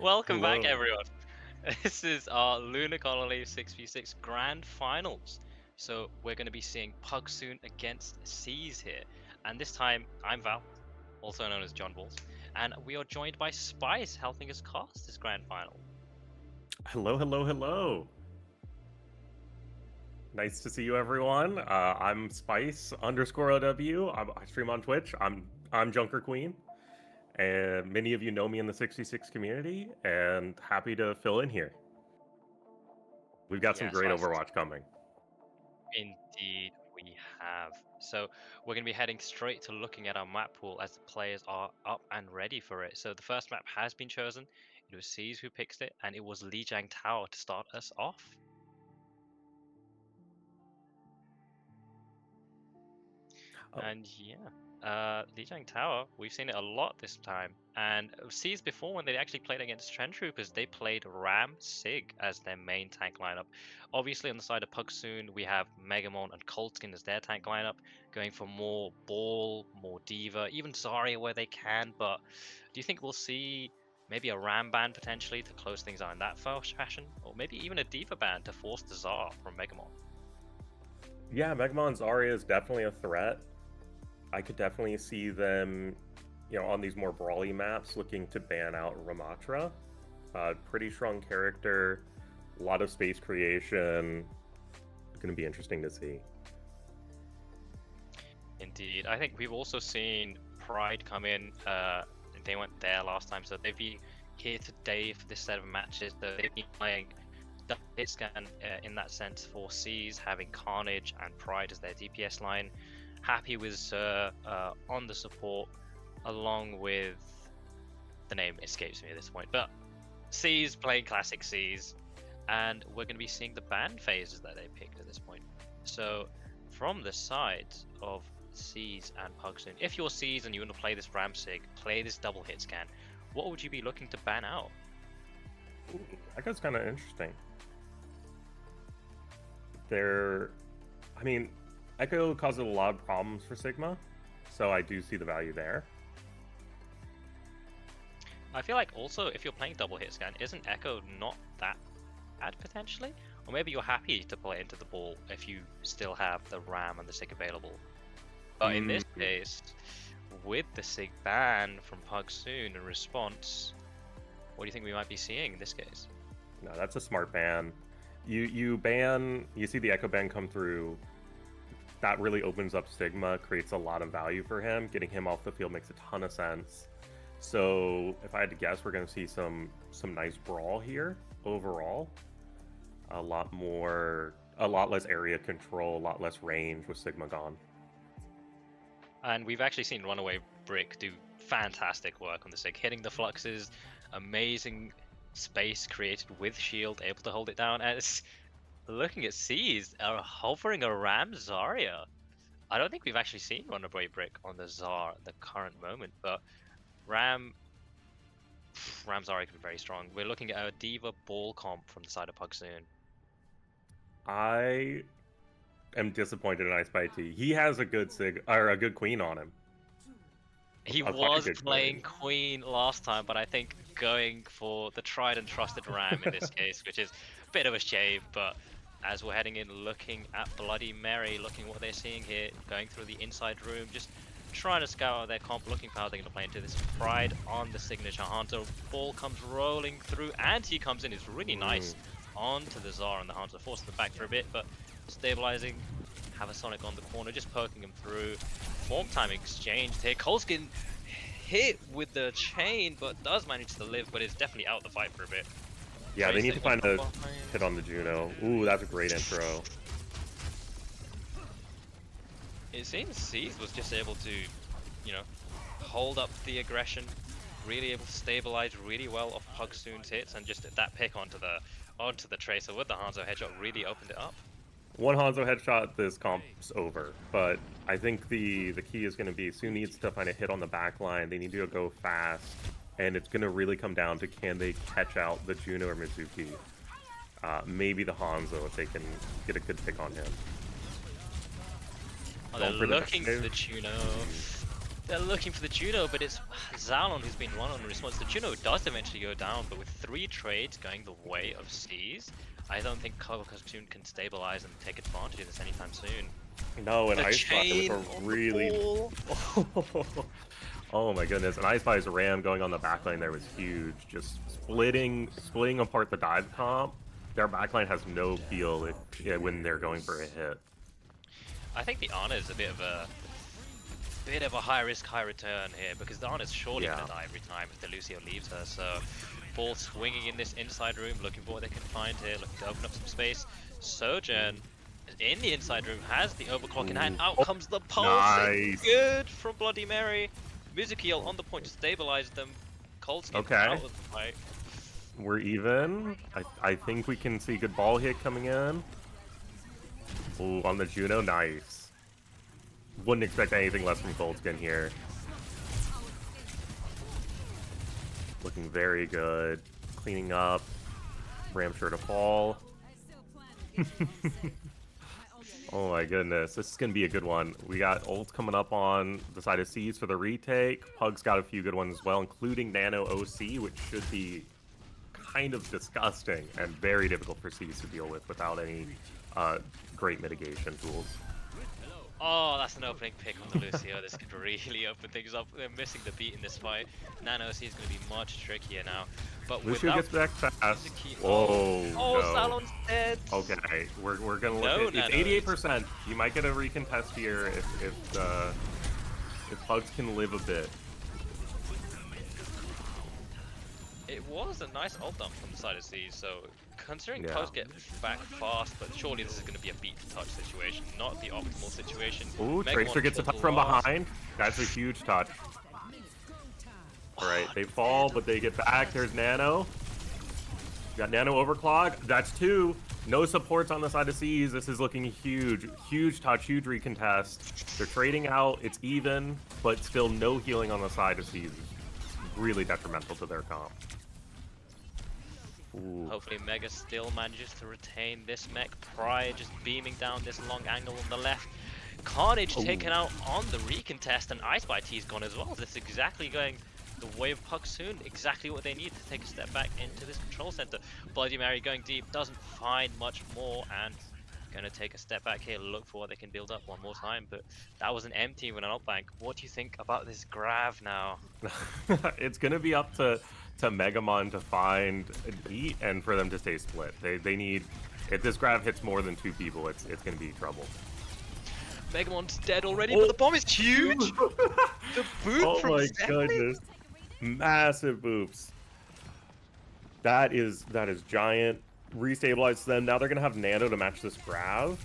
Welcome back, Hello. everyone. This is our Lunar Colony 6v6 Grand Finals. So we're going to be seeing Pugs Soon against Seas here. And this time, I'm Val, also known as John Balls. And we are joined by Spice helping us cast this Grand Final. Hello, hello, hello. Nice to see you, everyone. I'm Spice underscore OW. I stream on Twitch. I'm Junker Queen, and many of you know me in the 66 community, and happy to fill in here. We've got some Yeah, great Spice. Overwatch coming. Indeed, we have. So we're going to be heading straight to looking at our map pool as the players are up and ready for it. So the first map has been chosen. It was Seas who picked it, and it was Lijiang Tower to start us off. Oh, And yeah, Lijiang Tower, we've seen it a lot this time. And Seas before, when they actually played against Trend Troopers, they played Ram Sig as their main tank lineup. Obviously, on the side of Pugs Soon, we have Megamon and Coltskin as their tank lineup, going for more Ball, more Diva, even Zarya where they can. But do you think we'll see maybe a Ram ban potentially to close things out in that fashion? Or maybe even a Diva ban to force the Zar from Megamon? yeah, Megamon's Zarya is definitely a threat. I could definitely see them, on these more brawly maps, looking to ban out Ramatra. Pretty strong character, a lot of space creation. It's going to be interesting to see. Indeed. I think we've also seen Pride come in. They went there last time, so they've been here today for this set of matches. So they've been playing double hit scan in that sense for Seas, having Carnage and Pride as their DPS line. Happy with on the support, along with the name escapes me at this point. But Seas playing classic Seas, and we're going to be seeing the ban phases that they picked at this point. So from the side of Seas and Pugs Soon, if you're Seas and you want to play this Ramsig, play this double hit scan, what would you be looking to ban out? Ooh, that guy's kind of interesting. There, I mean, Echo causes a lot of problems for Sigma, so I do see the value there. I feel like also if you're playing double hit scan, isn't Echo not that bad potentially? Or maybe you're happy to play into the ball if you still have the Ram and the Sig available. But in this case, with the Sig ban from Pug Soon in response, what do you think we might be seeing in this case? No, that's a smart ban. You ban, you see the Echo ban come through. That really opens up Sigma, creates a lot of value for him. Getting him off the field makes a ton of sense. So if I had to guess, we're going to see some nice brawl here overall. A lot less area control, a lot less range with Sigma gone. And we've actually seen Runaway Brick do fantastic work on the Sig, hitting the fluxes, amazing space created with shield, able to hold it down. And it's looking at Seas are hovering around Zarya. I don't think we've actually seen Runaway Brick on the Zar at the current moment, but Ram Zarya can be very strong. We're looking at a Diva Ball comp from the side of Pug Soon. I am disappointed in Ice by T. He has a good a good queen on him. He A was good playing Queen last time, but I think going for the tried and trusted Ram in this case, which is a bit of a shame, but as we're heading in, looking at Bloody Mary, looking what they're seeing here, going through the inside room, just trying to scout out their comp, looking for how they're going to play into this. Pride on the signature Hunter. Ball comes rolling through, and he comes in. It's really nice onto the Zar and the Hunter, forcing them back for a bit, but stabilizing. Have a Sonic on the corner, just poking him through. Form time exchange here. Colskin hit with the chain, but does manage to live, but is definitely out the fight for a bit. Yeah, they need to find a hit on the Juno. Ooh, that's a great intro. It seems Seas was just able to, hold up the aggression, really able to stabilize really well off Pug Soon's hits, and just that pick onto the Tracer with the Hanzo headshot really opened it up. One Hanzo headshot, this comp's over. But I think the key is going to be Soon needs to find a hit on the back line. They need to go fast, and it's going to really come down to can they catch out the Juno or Mizuki. Maybe the Hanzo if they can get a good pick on him. Oh, they're looking for the Juno. They're looking for the Juno, but it's Zalon who's been one on response. The Juno does eventually go down, but with 3 trades going the way of C's, I don't think Pugs Soon can stabilize and take advantage of this anytime soon. No, and The Ice Spy chain with a on the really. ball. Oh my goodness! And Ice Spy's ram going on the backline there was huge. Just splitting apart the dive comp. Their backline has no feel when they're going for a hit. I think the Ana is a bit of a high risk, high return here because the Ana's surely gonna die every time if the Lucio leaves her. So, ball swinging in this inside room, looking for what they can find here, looking to open up some space. Sojourn in the inside room has the overclock in hand. Out comes the pulse. Nice. Good from Bloody Mary. Muzukiel on the point to stabilize them. Coldskin out of the fight. We're even. I think we can see good ball hit coming in. Ooh, on the Juno, nice. Wouldn't expect anything less from Coldskin here. Looking very good. Cleaning up. Ram sure to fall. Oh my goodness, this is going to be a good one. We got ult coming up on the side of C's for the retake. Pug's got a few good ones as well, including Nano OC, which should be kind of disgusting and very difficult for C's to deal with without any great mitigation tools. Oh, that's an opening pick on the Lucio. This could really open things up. They're missing the beat in this fight. Nano OC is going to be much trickier now. But Lucio gets back fast. Oh, no. Zalon's dead. Okay, we're gonna look at it's 88%. You might get a recontest here if Pugs can live a bit. It was a nice ult dump from the side of C, so considering Pugs get back fast, but surely this is going to be a beat to touch situation, not the optimal situation. Ooh, Tracer gets a touch from behind. That's a huge touch. Alright, they fall, but they get back. There's Nano. Got Nano overclock. That's 2. No supports on the side of C's. This is looking huge. Huge touch, huge recontest. They're trading out. It's even, but still no healing on the side of C's. Really detrimental to their comp. Ooh. Hopefully Mega still manages to retain this mech. Pride just beaming down this long angle on the left. Carnage taken out on the recontest, and Ice by T's gone as well. This is exactly going the way of Pugs Soon, exactly what they need to take a step back into this control center. Bloody Mary going deep, doesn't find much more, and going to take a step back here, look for what they can build up one more time. But that was an empty with an ult bank. What do you think about this Grav now? It's going to be up to Megamon to find a beat and for them to stay split. They need, if this Grav hits more than 2 people, it's going to be trouble. Megamon's dead already, but the bomb is huge! The boot from my Zeppelin? goodness. Massive boops. That is giant. Restabilize them. Now they're going to have Nano to match this Grav.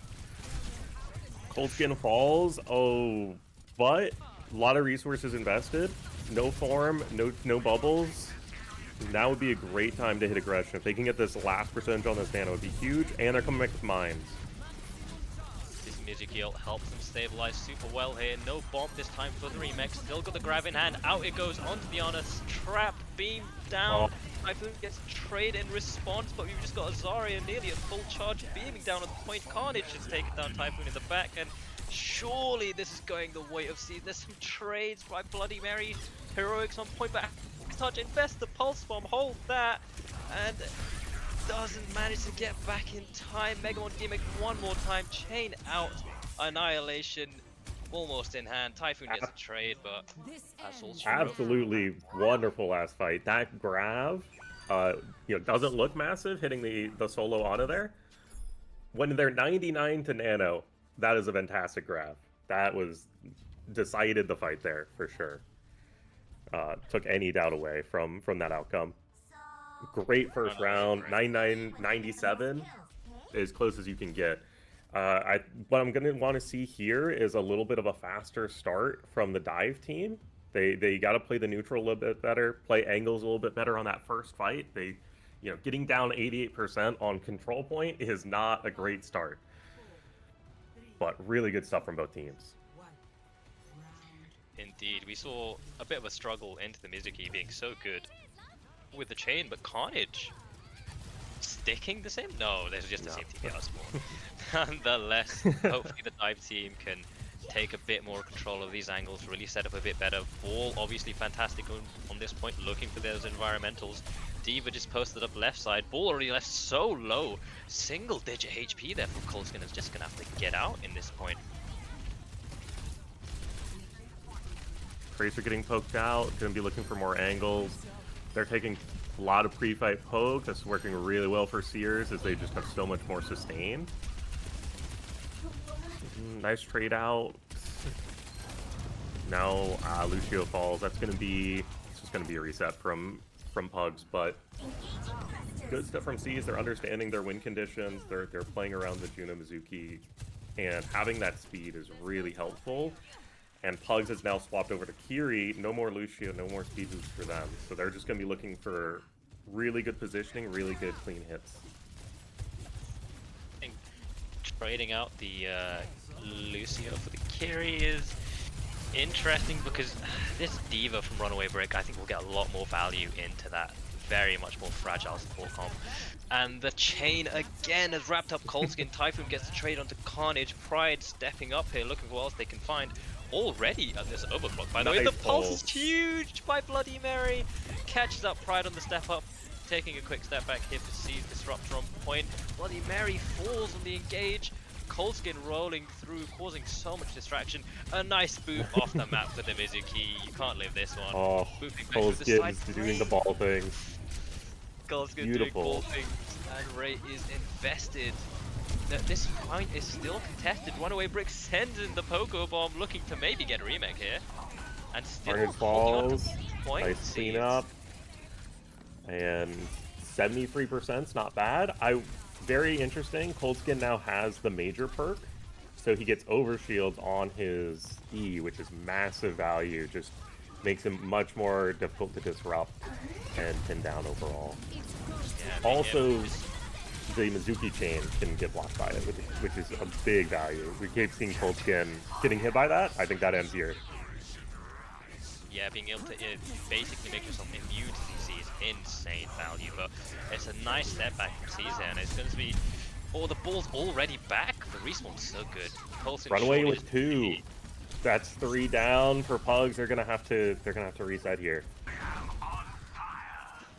Coldskin falls. Oh, but a lot of resources invested. No farm, no bubbles. Now would be a great time to hit aggression. If they can get this last percentage on this Nano, it would be huge. And they're coming back with mines. This Muzukiel helps them stabilize super well here. No bomb this time for the remix. Still got the grab in hand. Out it goes onto the honest trap. Beam down. Typhoon gets trade in response, but we've just got Azaria nearly at full charge, beaming down on the point. Carnage has taken down Typhoon in the back, and surely this is going the way of Seed. There's some trades by Bloody Mary. Heroics on point back. Touch, invest the pulse bomb, hold that, and doesn't manage to get back in time. Megamon gimmick one more time, chain out, annihilation almost in hand. Typhoon gets a trade, but that's all. Absolutely wonderful last fight. That Grav, doesn't look massive hitting the solo auto there. When they're 99 to Nano, that is a fantastic Grav. That was decided the fight there for sure. Took any doubt away from that outcome. Great first round, 99-97, as close as you can get. What I'm going to want to see here is a little bit of a faster start from the dive team. They got to play the neutral a little bit better, play angles a little bit better on that first fight. Getting down 88% on control point is not a great start. But really good stuff from both teams. Indeed, we saw a bit of a struggle into the Mizuki being so good with the chain, but Carnage sticking the same? No, there's just the same TPR spawn. Nonetheless, hopefully the dive team can take a bit more control of these angles, really set up a bit better. Ball obviously fantastic on this point, looking for those environmentals. D.Va just posted up left side. Ball already left so low. Single digit HP there from Colskin is just gonna have to get out in this point. Tracer getting poked out, gonna be looking for more angles. They're taking a lot of pre-fight poke. That's working really well for Seers as they just have so much more sustain. Nice trade out. Now Lucio falls. It's just gonna be a reset from Pugs, but good stuff from C's. They're understanding their win conditions. They're playing around the Juno Mizuki, and having that speed is really helpful. And Pugs has now swapped over to Kiri. No more Lucio, no more speed boost for them. So they're just going to be looking for really good positioning, really good clean hits. I think trading out the Lucio for the Kiri is interesting because this D.Va from Runaway Brick, I think, will get a lot more value into that very much more fragile support comp. And the chain again has wrapped up Colskin. Typhoon gets the trade onto Carnage. Pride stepping up here, looking for what else they can find. Already at this overclock, by the way. The pulse is huge by Bloody Mary. Catches up Pride on the step up, taking a quick step back here for C's Disruptor on point. Bloody Mary falls on the engage. Colskin rolling through, causing so much distraction. A nice boot off the map for the Mizuki. You can't live this one. Oh, Colskin doing the ball thing. Colskin doing ball things, and Ray is invested. This fight is still contested. Runaway Brick sends in the Pogo Bomb, looking to maybe get a remake here. And still falls. Nice cleanup. And 73%'s not bad. Very interesting. Colskin now has the major perk, so he gets overshields on his E, which is massive value. Just makes him much more difficult to disrupt and pin down overall. Yeah, also, the Mizuki chain can get blocked by it, which is a big value. We keep seeing Colskin getting hit by that. I think that ends here. Yeah, being able to basically make yourself immune to CC is insane value, but it's a nice step back from CZ, and it's going to be... Oh, the ball's already back. The respawn's so good. Colskin Runaway with 2. That's 3 down for Pugs. They're gonna have to reset here.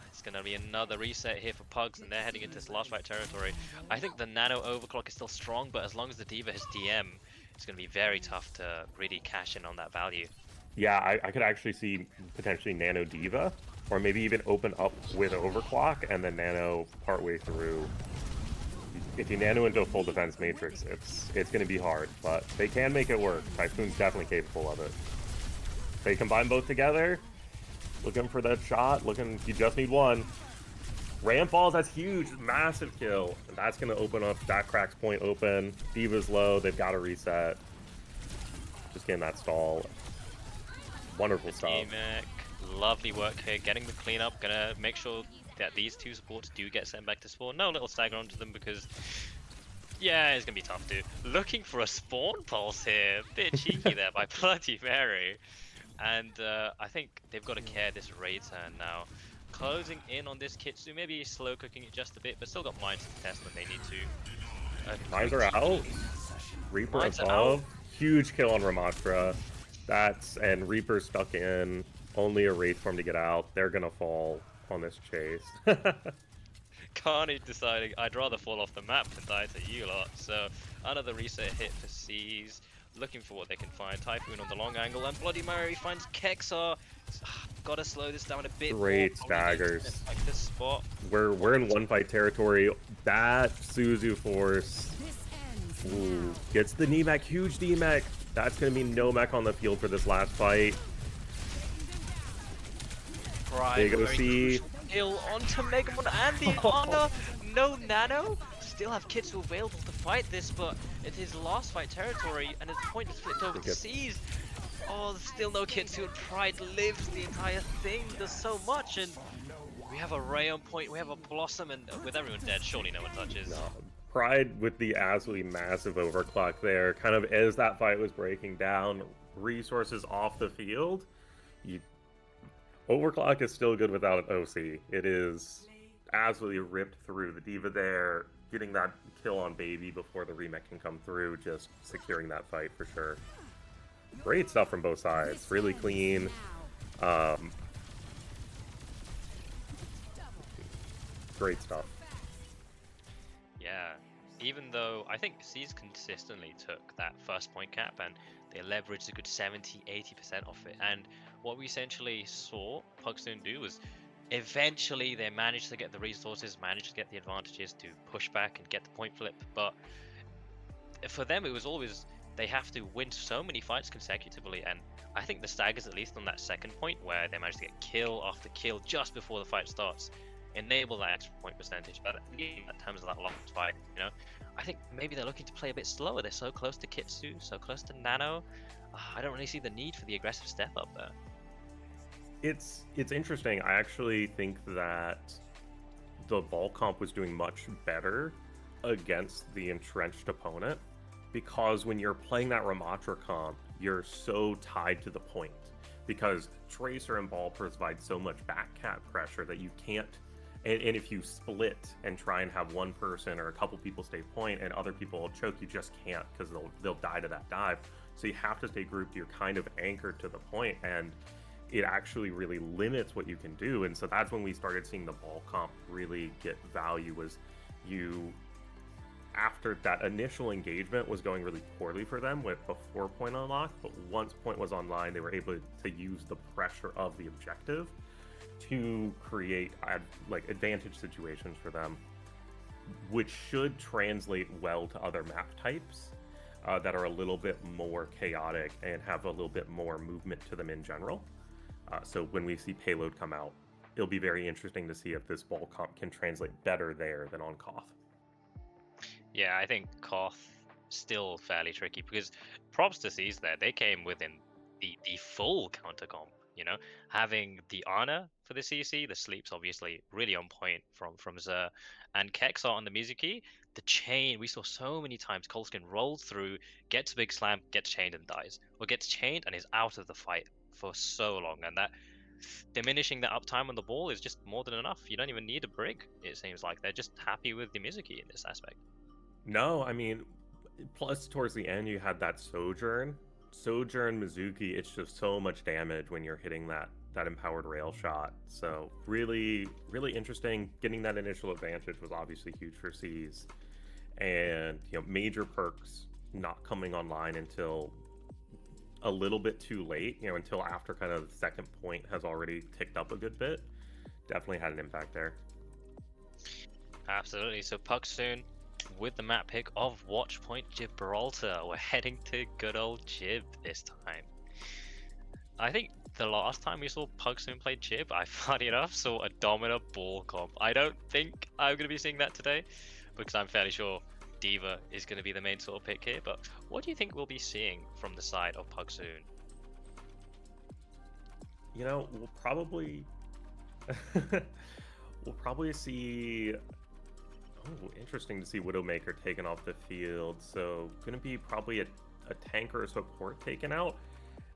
It's gonna be another reset here for Pugs, and they're heading into this last fight territory. I think the nano overclock is still strong, but as long as the D.Va has DM, it's gonna be very tough to really cash in on that value. Yeah, I could actually see potentially nano D.Va, or maybe even open up with overclock and then nano partway through. If you nano into a full defense matrix, it's going to be hard, but they can make it work. Typhoon's definitely capable of it. They combine both together. Looking for that shot. You just need one. Ram falls, that's huge. Massive kill. And that's going to open up. That cracks point open. D.Va's low. They've got to reset. Just getting that stall. Wonderful stuff. Lovely work here. Getting the cleanup. Gonna make sure that these two supports do get sent back to spawn. No little stagger onto them because, yeah, it's gonna be tough to. Looking for a spawn pulse here. Bit cheeky there by Bloody Mary. And I think they've got to care this raid turn now. Closing in on this Kitsu, maybe slow cooking it just a bit, but still got mines to test when they need to. Mines are out. Reaper above. Huge kill on Ramaktra. And Reaper stuck in. Only a raid form to get out. They're gonna fall on this chase. Carnage deciding I'd rather fall off the map than die to you lot. So another reset hit for C's, looking for what they can find. Typhoon on the long angle, and Bloody Mary finds Kexar. Gotta slow this down a bit. Great staggers. Like this spot. We're in one fight territory. That Suzu force gets the knee mech, huge D mech. That's gonna be no mech on the field for this last fight. They go see kill onto Megamon and the honor. No nano. Still have Kitsu available to fight this, but it is last fight territory, and his point is flipped over to C's. Oh, there's still no Kitsu, and Pride lives the entire thing. There's so much, and we have a Ray on point, we have a Blossom, and with everyone dead, surely no one touches. No. Pride with the absolutely massive overclock there, kind of as that fight was breaking down, resources off the field. Overclock is still good without an OC. It is absolutely ripped through. The D.Va there, getting that kill on Baby before the remake can come through, just securing that fight for sure. Great stuff from both sides. Really clean. Um, Great stuff. Yeah, even though I think C's consistently took that first point cap and they leveraged a good 70-80% off it. And what we essentially saw Pugs Soon do was eventually they managed to get the resources, managed to get the advantages to push back and get the point flip. But for them, it was always they have to win so many fights consecutively. And I think the Staggers, at least on that second point, where they managed to get kill after kill just before the fight starts, enable that extra point percentage. But in terms of that long fight, I think maybe they're looking to play a bit slower. They're so close to Kitsu, so close to Nano. I don't really see the need for the aggressive step up there. It's interesting. I actually think that the ball comp was doing much better against the entrenched opponent, because when you're playing that Ramatra comp, you're so tied to the point, because Tracer and Ball provide so much back cap pressure that you can't. And if you split and try and have one person or a couple people stay point and other people will choke, you just can't, because they'll die to that dive. So you have to stay grouped. You're kind of anchored to the point, and it actually really limits what you can do. And so that's when we started seeing the ball comp really get value. Was you, after that initial engagement was going really poorly for them with before point unlock, but once point was online, they were able to use the pressure of the objective to create advantage situations for them, which should translate well to other map types that are a little bit more chaotic and have a little bit more movement to them in general. So when we see payload come out, it'll be very interesting to see if this ball comp can translate better there than on Koth. Yeah, I think Koth still fairly tricky, because props to C's there. They came within the full counter comp. Having the Ana for the CC, the sleeps obviously really on point from Zer, and Kexar on the Mizuki. The chain we saw so many times. Colskin rolls through, gets a big slam, gets chained and dies, or gets chained and is out of the fight for so long, and that diminishing the uptime on the ball is just more than enough. You don't even need a brig. It seems like they're just happy with the Mizuki in this aspect. No, I mean, plus towards the end you had that Sojourn Mizuki. It's just so much damage when you're hitting that empowered rail shot. So really interesting. Getting that initial advantage was obviously huge for C's, and major perks not coming online until a little bit too late, until after kind of the second point has already ticked up a good bit. Definitely had an impact there. Absolutely. So Pugs Soon with the map pick of Watch Point Gibraltar. We're heading to good old Gib this time. I think the last time we saw Pugs Soon play Gib, I funny enough saw a Domina ball comp. I don't think I'm going to be seeing that today, because I'm fairly sure Diva is going to be the main sort of pick here. But what do you think we'll be seeing from the side of Pugs Soon? We'll probably see. Oh, interesting to see Widowmaker taken off the field. So gonna be probably a tank or a support taken out.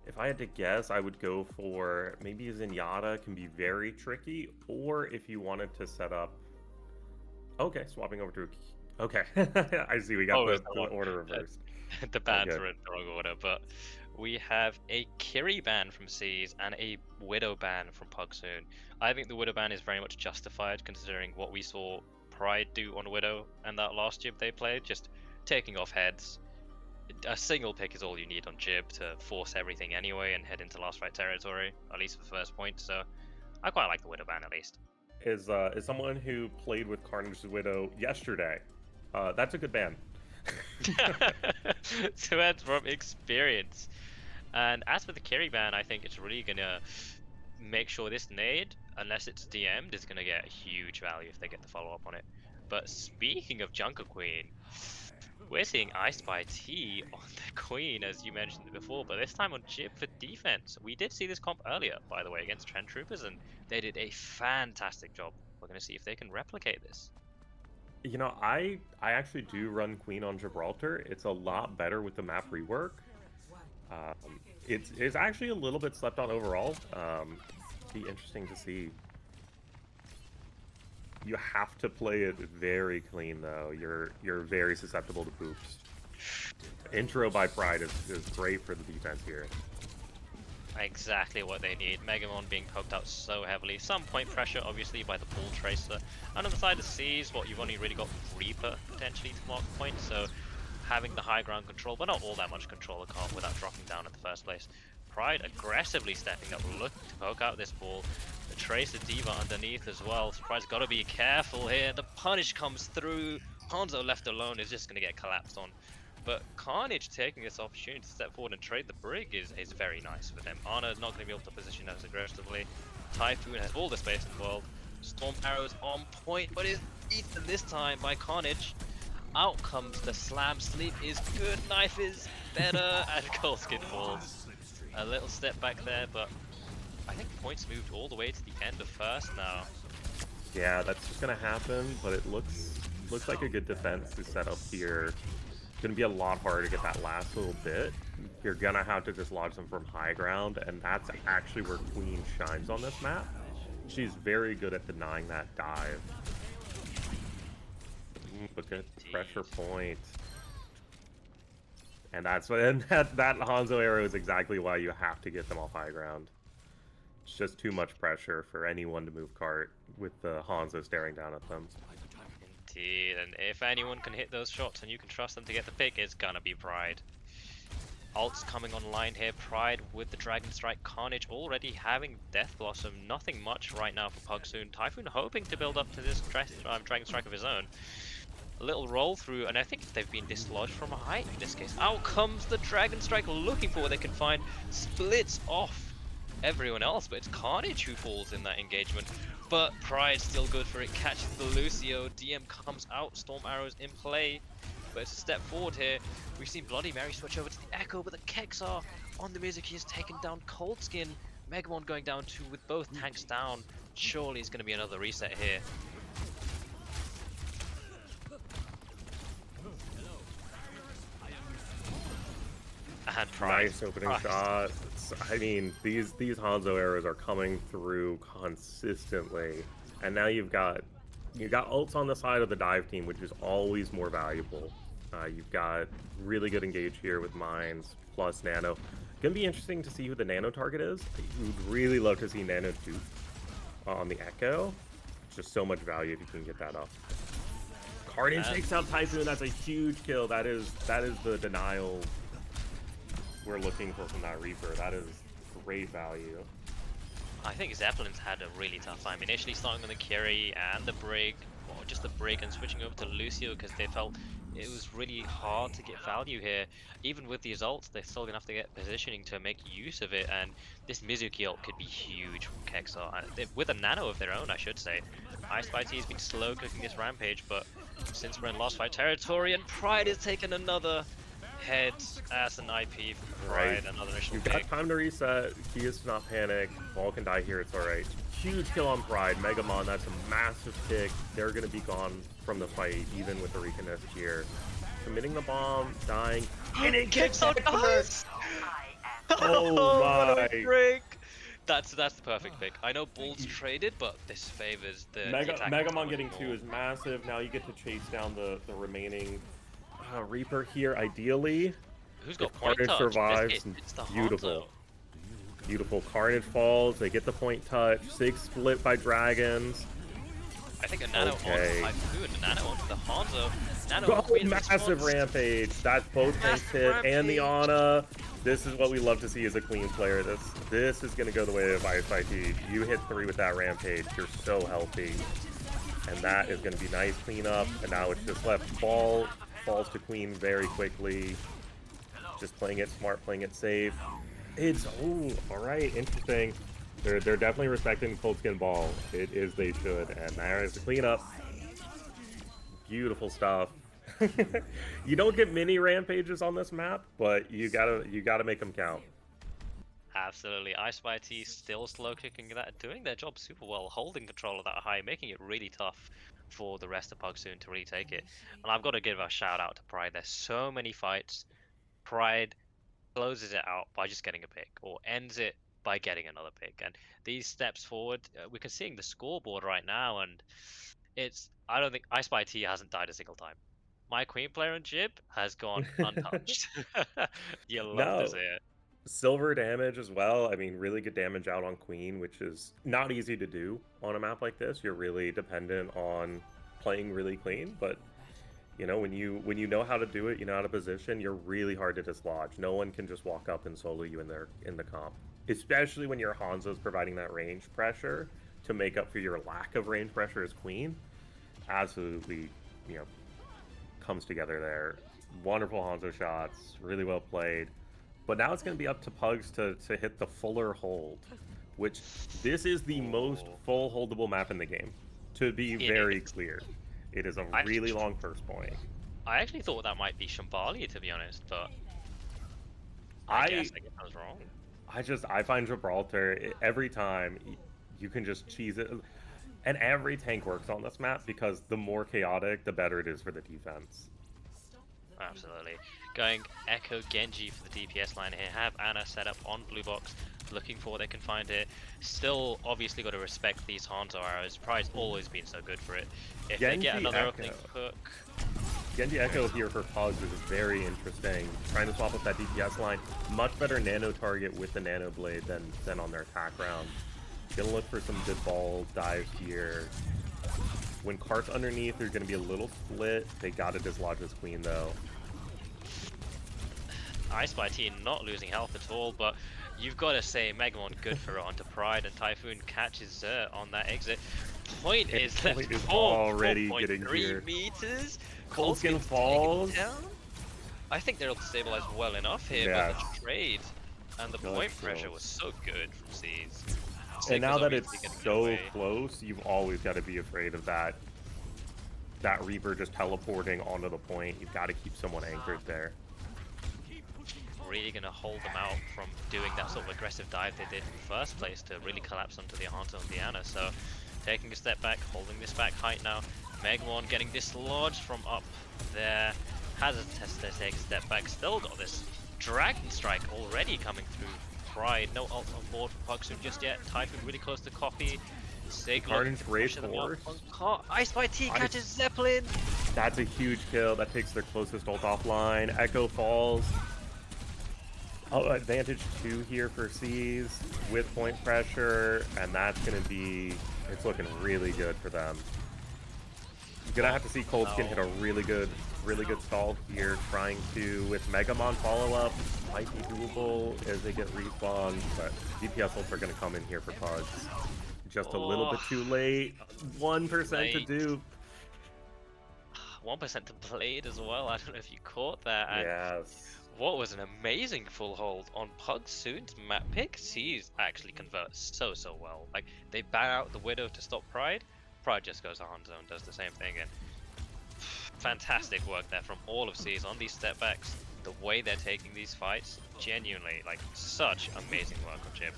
If I had to guess, I would go for maybe Zenyatta can be very tricky, or if you wanted to set up. Okay, swapping over to. Okay, I see. We got the order reversed. The bans are in the wrong order, but we have a Kiri ban from C's and a Widow ban from Pugs Soon. I think the Widow ban is very much justified, considering what we saw Pride do on Widow and that last Jib they played, just taking off heads. A single pick is all you need on Jib to force everything anyway and head into last fight territory, at least for the first point. So I quite like the Widow ban, at least. Is someone who played with Carnage's Widow yesterday, that's a good ban. So that's from experience. And as for the Kiri ban, I think it's really gonna make sure this nade, unless it's DM'd, is gonna get huge value if they get the follow-up on it. But speaking of Junker Queen, we're seeing I Spy T on the Queen, as you mentioned before, but this time on Jib for defense. We did see this comp earlier, by the way, against Trend Troopers, and they did a fantastic job. We're gonna see if they can replicate this. I actually do run Queen on Gibraltar. It's a lot better with the map rework. It's actually a little bit slept on overall. Be interesting to see. You have to play it very clean though. You're very susceptible to boops. Intro by Pride is great for the defense here. Exactly what they need. Megamon being poked out so heavily. Some point pressure, obviously, by the Bull Tracer. And on the side of C's, you've only really got Reaper, potentially, to mark point, so having the high ground control, but not all that much control without dropping down in the first place. Pride aggressively stepping up, looking to poke out this ball. The Tracer Diva underneath as well. So Pride's got to be careful here. The punish comes through. Hanzo left alone is just going to get collapsed on. But Carnage taking this opportunity to step forward and trade the Brig is very nice for them. Ana not going to be able to position as aggressively. Typhoon has all the space in the world. Storm Arrow's on point, but is eaten this time by Carnage. Out comes the slam. Sleep is good, knife is better, and Goldskin falls. A little step back there, but I think points moved all the way to the end of first now. Yeah, that's just gonna happen, but it looks like a good defense to set up here. It's gonna be a lot harder to get that last little bit. You're gonna have to just lodge them from high ground, and that's actually where Queen shines on this map. She's very good at denying that dive. Look at pressure point. And that's what, and that Hanzo arrow is exactly why you have to get them off high ground. It's just too much pressure for anyone to move cart with the Hanzo staring down at them. Indeed, and if anyone can hit those shots and you can trust them to get the pick, it's gonna be Pride. Ults coming online here, Pride with the Dragon Strike, Carnage already having Death Blossom, nothing much right now for Pugs Soon. Typhoon hoping to build up to this Dragon Strike of his own. A little roll through, and I think they've been dislodged from a height in this case. Out comes the Dragon Strike, looking for what they can find, splits off everyone else, but it's Carnage who falls in that engagement. But Pride still good for it, catches the Lucio, DM comes out, Storm Arrows in play, but it's a step forward here. We've seen Bloody Mary switch over to the Echo, but the Kexar on the music, he has taken down Cold Skin. Megamon going down too with both tanks down. Surely it's going to be another reset here. And Pride. Nice opening shot. I mean, these Hanzo arrows are coming through consistently, and now you've got ults on the side of the dive team, which is always more valuable. You've got really good engage here with mines plus nano. Gonna be interesting to see who the nano target is. We'd really love to see nano 2 on the Echo. Just so much value if you can get that up. Carnage takes out Typhoon. That's a huge kill. That is the denial we're looking for from that Reaper. That is great value. I think Zeppelin's had a really tough time. Initially starting on the Kiri and the Brig, or just the Brig, and switching over to Lucio because they felt it was really hard to get value here. Even with the ults, they're still gonna have to get positioning to make use of it, and this Mizuki ult could be huge from Kexar, and with a nano of their own, I should say. iSpy has been slow cooking this Rampage, but since we're in lost fight territory, and Pride has taken another head as an IP from Pride, another initial You've pick. got time to reset. He is to not panic. Ball can die here. It's all right. Huge kill on Pride. Megamon, that's a massive pick. They're going to be gone from the fight, even with the Reconist here. Committing the bomb, dying, and it kicks out guys! Oh my! Brig. That's the perfect pick. I know Bull's traded, but this favors the Megamon getting 2 is massive. Now you get to chase down the remaining Reaper here, ideally. Who's got if point Carnage touch? survives, It's the beautiful. Hanzo. Beautiful. Carnage falls, they get the point touch, 6 split by dragons. I think a nano onto Typhoon, a nano onto the Hanzo. Massive rampage. That's both tanks hit and the Ana. This is what we love to see as a Queen player. This is gonna go the way of iSpy. You hit 3 with that rampage, you're so healthy. And that is gonna be nice cleanup. And now it's just left ball. Falls to Queen very quickly. Just playing it smart, playing it safe. It's alright, interesting. They're definitely respecting Cold Skin Ball. It is they should. And there is the cleanup. Beautiful stuff. You don't get many rampages on this map, but you gotta make them count. Absolutely. iSpy still slow kicking that, doing their job super well, holding control of that high, making it really tough for the rest of Pugs Soon to really take it. And I've got to give a shout out to Pride. There's so many fights. Pride closes it out by just getting a pick, or ends it by getting another pick. And these steps forward, we're seeing the scoreboard right now, and I don't think iSpy hasn't died a single time. my Queen player on Jib has gone untouched. You love to No, see it. silver damage as well. I mean, really good damage out on Queen, which is not easy to do on a map like this. You're really dependent on playing really clean, but you know, when you know how to do it, you know how to position, you're really hard to dislodge. No one can just walk up and solo you in the comp. Especially when your Hanzo's providing that range pressure to make up for your lack of range pressure as Queen. Absolutely, you know, comes together there. Wonderful Hanzo shots, really well played. But now it's going to be up to Pugs to hit the fuller hold, which this is the most Oh, full holdable map in the game. To be it very is. clear, it is a I, really long first point. I actually thought that might be Shambali, to be honest, but I I was wrong. I find Gibraltar every time you can just cheese it, and every tank works on this map because the more chaotic, the better it is for the defense. Absolutely. Going Echo Genji for the DPS line here. Have Anna set up on blue box, looking for what they can find here. Still, obviously, got to respect these Hanzo arrows. Pride's always been so good for it. If they get Genji another Echo. opening hook, Genji Echo here for Pugs is very interesting. Trying to swap up that DPS line. Much better nano target with the nano blade than on their attack round. Gonna look for some good ball dives here. When Cart's underneath, they're gonna be a little split. They gotta dislodge this Queen though. I Spy T not losing health at all, but you've got to say Megamon good for it onto Pride, and Typhoon catches on that exit. Point is Point left is 4, already getting 4.3 here. meters. Coldskin Coldskin's falls. taken down. I think they'll stabilize well enough here, Yes. but the trade and the Good point pressure kills. was so good from Seas. And now that Obviously it's getting so away. close, you've always got to be afraid of that Reaper just teleporting onto the point. You've got to keep someone anchored there. Really going to hold them out from doing that sort of aggressive dive they did in the first place to really collapse onto the Hanzo and Diana. So taking a step back, holding this back height now. Megmon getting dislodged from up there. Has a test to take a step back. Still got this Dragon Strike already coming through. Pride, no ult on board for Pugs Soon just yet. Typhoon really close to copy. Sig Carnage Race pushing them up Force. on Ice by T catches Zeppelin. That's a huge kill. That takes their closest ult offline. Echo falls. Oh, advantage 2 here for Seas with point pressure, and that's going to be... It's looking really good for them. You're going to have to see Coldskin hit a really good stall here, trying to, with Megamon follow-up, might be doable as they get respawned, but DPS ults are going to come in here for Pugs. Just a little bit too late. 1% to do. 1% to blade as well. I don't know if you caught that. And Yes. what was an amazing full hold on Pugs Soon's map pick. Seas actually converts so well. Like, they ban out the Widow to stop Pride. Pride just goes to Hanzo and does the same thing. And fantastic work there from all of Seas on these step backs. The way they're taking these fights, genuinely, like, such amazing work on Jib.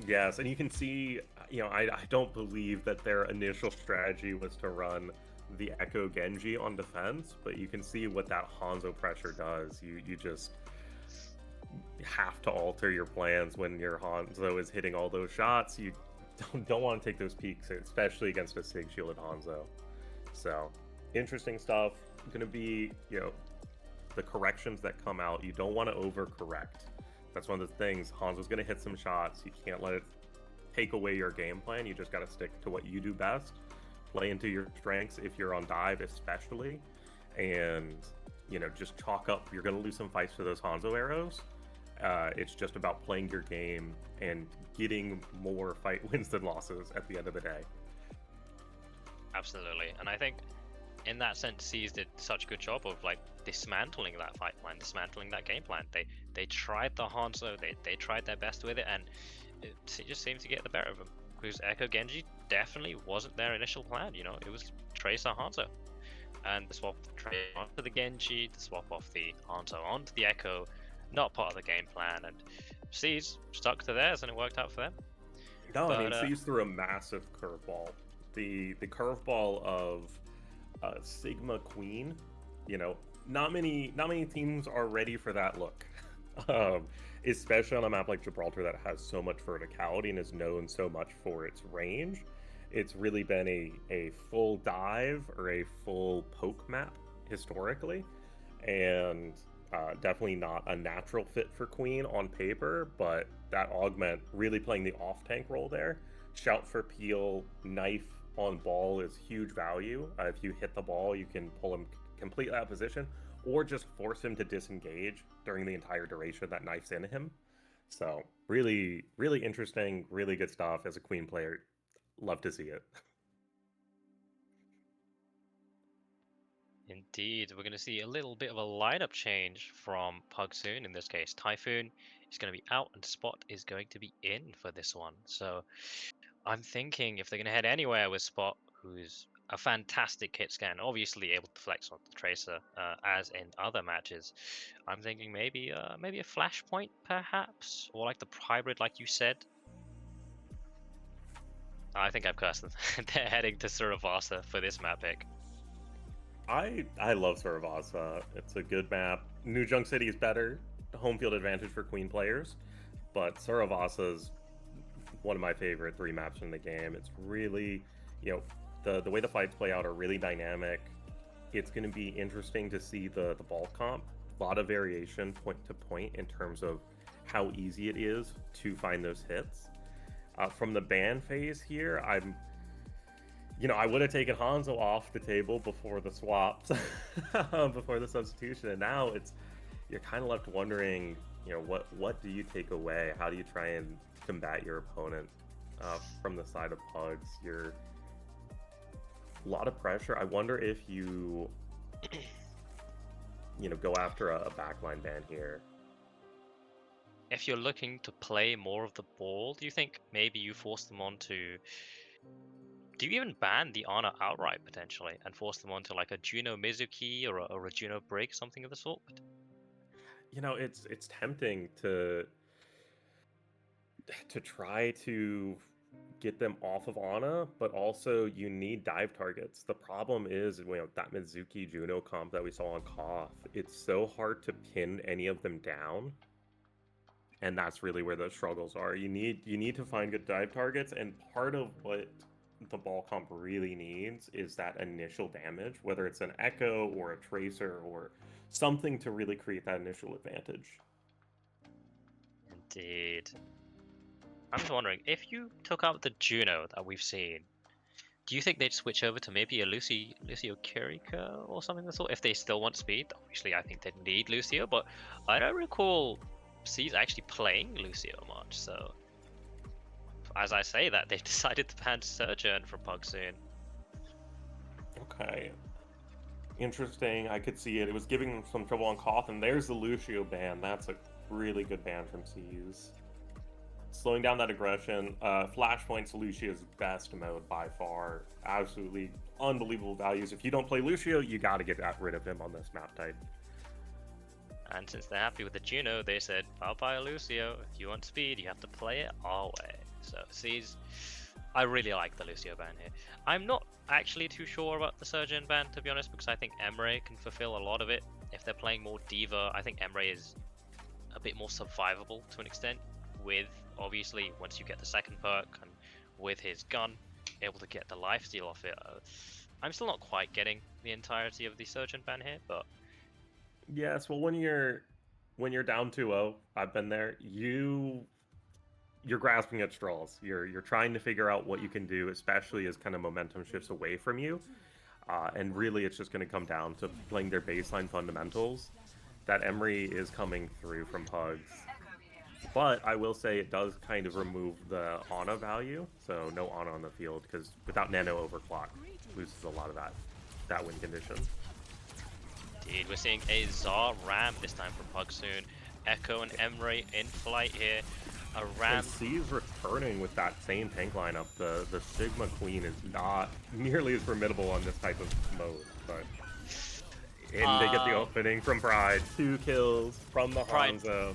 Yes, and you can see, you know, I don't believe that their initial strategy was to run the Echo Genji on defense, but you can see what that Hanzo pressure does. You just have to alter your plans when your Hanzo is hitting all those shots. You don't want to take those peaks, especially against a Sig shielded Hanzo. So, interesting stuff. Gonna be, you know, the corrections that come out. You don't want to overcorrect. That's one of the things. Hanzo's going to hit some shots. You can't let it take away your game plan. You just got to stick to what you do best. Play into your strengths if you're on dive, especially. And, you know, just chalk up. You're going to lose some fights for those Hanzo arrows. It's just about playing your game and getting more fight wins than losses at the end of the day. Absolutely. And I think in that sense, Seas did such a good job of like dismantling that fight plan, dismantling that game plan. They tried the Hanzo, they tried their best with it, and it just seemed to get the better of them. Because Echo Genji definitely wasn't their initial plan. You know, it was Tracer Hanzo, and the swap of the Tracer onto the Genji, the swap off the Hanzo onto the Echo, not part of the game plan. And Seas stuck to theirs, and it worked out for them. No, But, I mean, Seas threw a massive curveball. The curveball of Sigma Queen, you know, not many teams are ready for that look. Especially on a map like Gibraltar that has so much verticality and is known so much for its range. It's really been a full dive or a full poke map historically, and definitely not a natural fit for Queen on paper, but that augment really playing the off tank role there. Shout for Peel, knife on ball is huge value. If you hit the ball, you can pull him completely out of position, or just force him to disengage during the entire duration that knife's in him. So really, really interesting, really good stuff as a Queen player. Love to see it. Indeed, we're going to see a little bit of a lineup change from Pugs Soon. In this case, Typhoon is going to be out and Spot is going to be in for this one. So I'm thinking if they're going to head anywhere with Spot, who's a fantastic hit scan, obviously able to flex on the Tracer as in other matches. I'm thinking maybe a Flashpoint perhaps, or like the hybrid, like you said. I think I've cursed them. They're heading to Suravasa for this map pick. I love Suravasa. It's a good map. New Junk City is better. Home field advantage for Queen players, but Suravasa is one of my favorite 3 maps in the game. It's really, the way the fights play out are really dynamic. It's going to be interesting to see the ball comp. A lot of variation point to point in terms of how easy it is to find those hits. From the ban phase here, I would have taken Hanzo off the table before the swaps, before the substitution, and now you're kind of left wondering, what do you take away? How do you try and combat your opponent from the side of Pugs? You're a lot of pressure. I wonder if you, go after a backline ban here. If you're looking to play more of the ball, do you think maybe you force them on to... Do you even ban the Ana outright potentially and force them onto like a Juno Mizuki or a Juno Break, something of the sort? It's tempting to try to get them off of Ana, but also you need dive targets. The problem is, that Mizuki Juno comp that we saw on Koth, it's so hard to pin any of them down. And that's really where the struggles are. You need to find good dive targets, and part of what the ball comp really needs is that initial damage, whether it's an Echo or a Tracer or something to really create that initial advantage. Indeed. I'm just wondering, if you took out the Juno that we've seen, do you think they'd switch over to maybe a Lucio Kirika or something of the sort if they still want speed? Obviously, I think they'd need Lucio, but I don't recall C's actually playing Lucio much, so as I say that, they've decided to ban Sojourn from Pugs Soon. Okay. Interesting. I could see it. It was giving them some trouble on Koth, and there's the Lucio ban. That's a really good ban from C's. Slowing down that aggression. Flashpoint's Lucio's best mode by far. Absolutely unbelievable values. If you don't play Lucio, you got to get rid of him on this map type. And since they're happy with the Juno, they said, I'll buy a Lucio. If you want speed, you have to play it our way. So, I really like the Lucio ban here. I'm not actually too sure about the Surgeon ban, to be honest, because I think Emre can fulfill a lot of it. If they're playing more Diva, I think Emre is a bit more survivable to an extent, with, obviously, once you get the second perk, and with his gun, able to get the lifesteal off it. I'm still not quite getting the entirety of the Surgeon ban here, but... Yes, well, when you're down 2-0, I've been there, you're grasping at straws. You're trying to figure out what you can do, especially as kind of momentum shifts away from you. And really, it's just going to come down to playing their baseline fundamentals. That Emery is coming through from Pugs. But I will say it does kind of remove the Ana value. So no Ana on the field, because without Nano Overclock, loses a lot of that win condition. Indeed, we're seeing a Zar Ram this time from Pugs Soon. Echo and Emre in flight here. A Ram. And C's returning with that same tank lineup. The Sigma Queen is not nearly as formidable on this type of mode, but they get the opening from Pride. 2 kills from the Hanzo.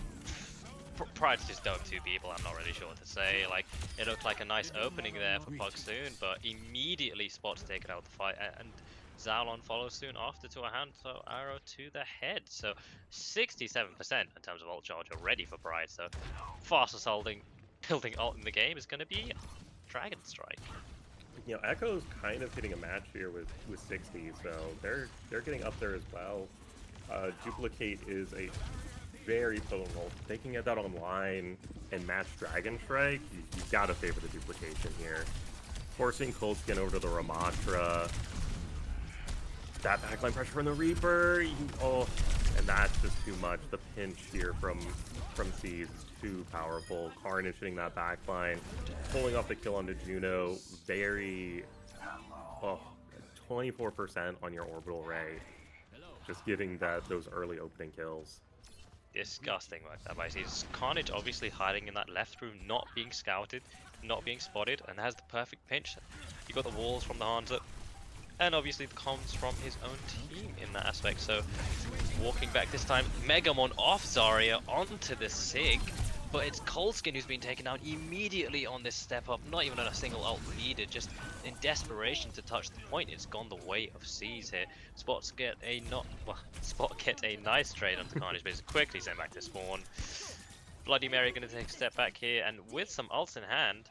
Pride's just dug 2 people. I'm not really sure what to say. Like, it looked like a nice opening there for Pugs Soon, but immediately Spot's taken out the fight, and Zalon follows soon after to a Hanzo arrow to the head. So 67% in terms of ult charge already for Pride. So fastest building ult in the game is going to be Dragon Strike. You know, Echo's kind of hitting a match here with 60, so they're getting up there as well. Duplicate is a very potent ult. If they can get that online and match Dragon Strike, you gotta favor the duplication here. Forcing Cold Skin over to the Ramatra. That backline pressure from the Reaper. And that's just too much. The pinch here from C's is too powerful. Carnage hitting that backline, pulling off the kill onto Juno. Very, 24% on your orbital ray. Just giving those early opening kills. Disgusting like that by C's. Carnage obviously hiding in that left room, not being scouted, not being spotted, and has the perfect pinch. You got the walls from the Hanzo, and obviously the comms from his own team in that aspect. So walking back this time, Megamon off Zarya onto the Sig, but it's Coldskin who's been taken down immediately on this step up, not even on a single ult needed, just in desperation to touch the point. It's gone the way of C's here. Spot get a nice trade onto Carnage, but it's quickly sent back to spawn. Bloody Mary gonna take a step back here, and with some ults in hand,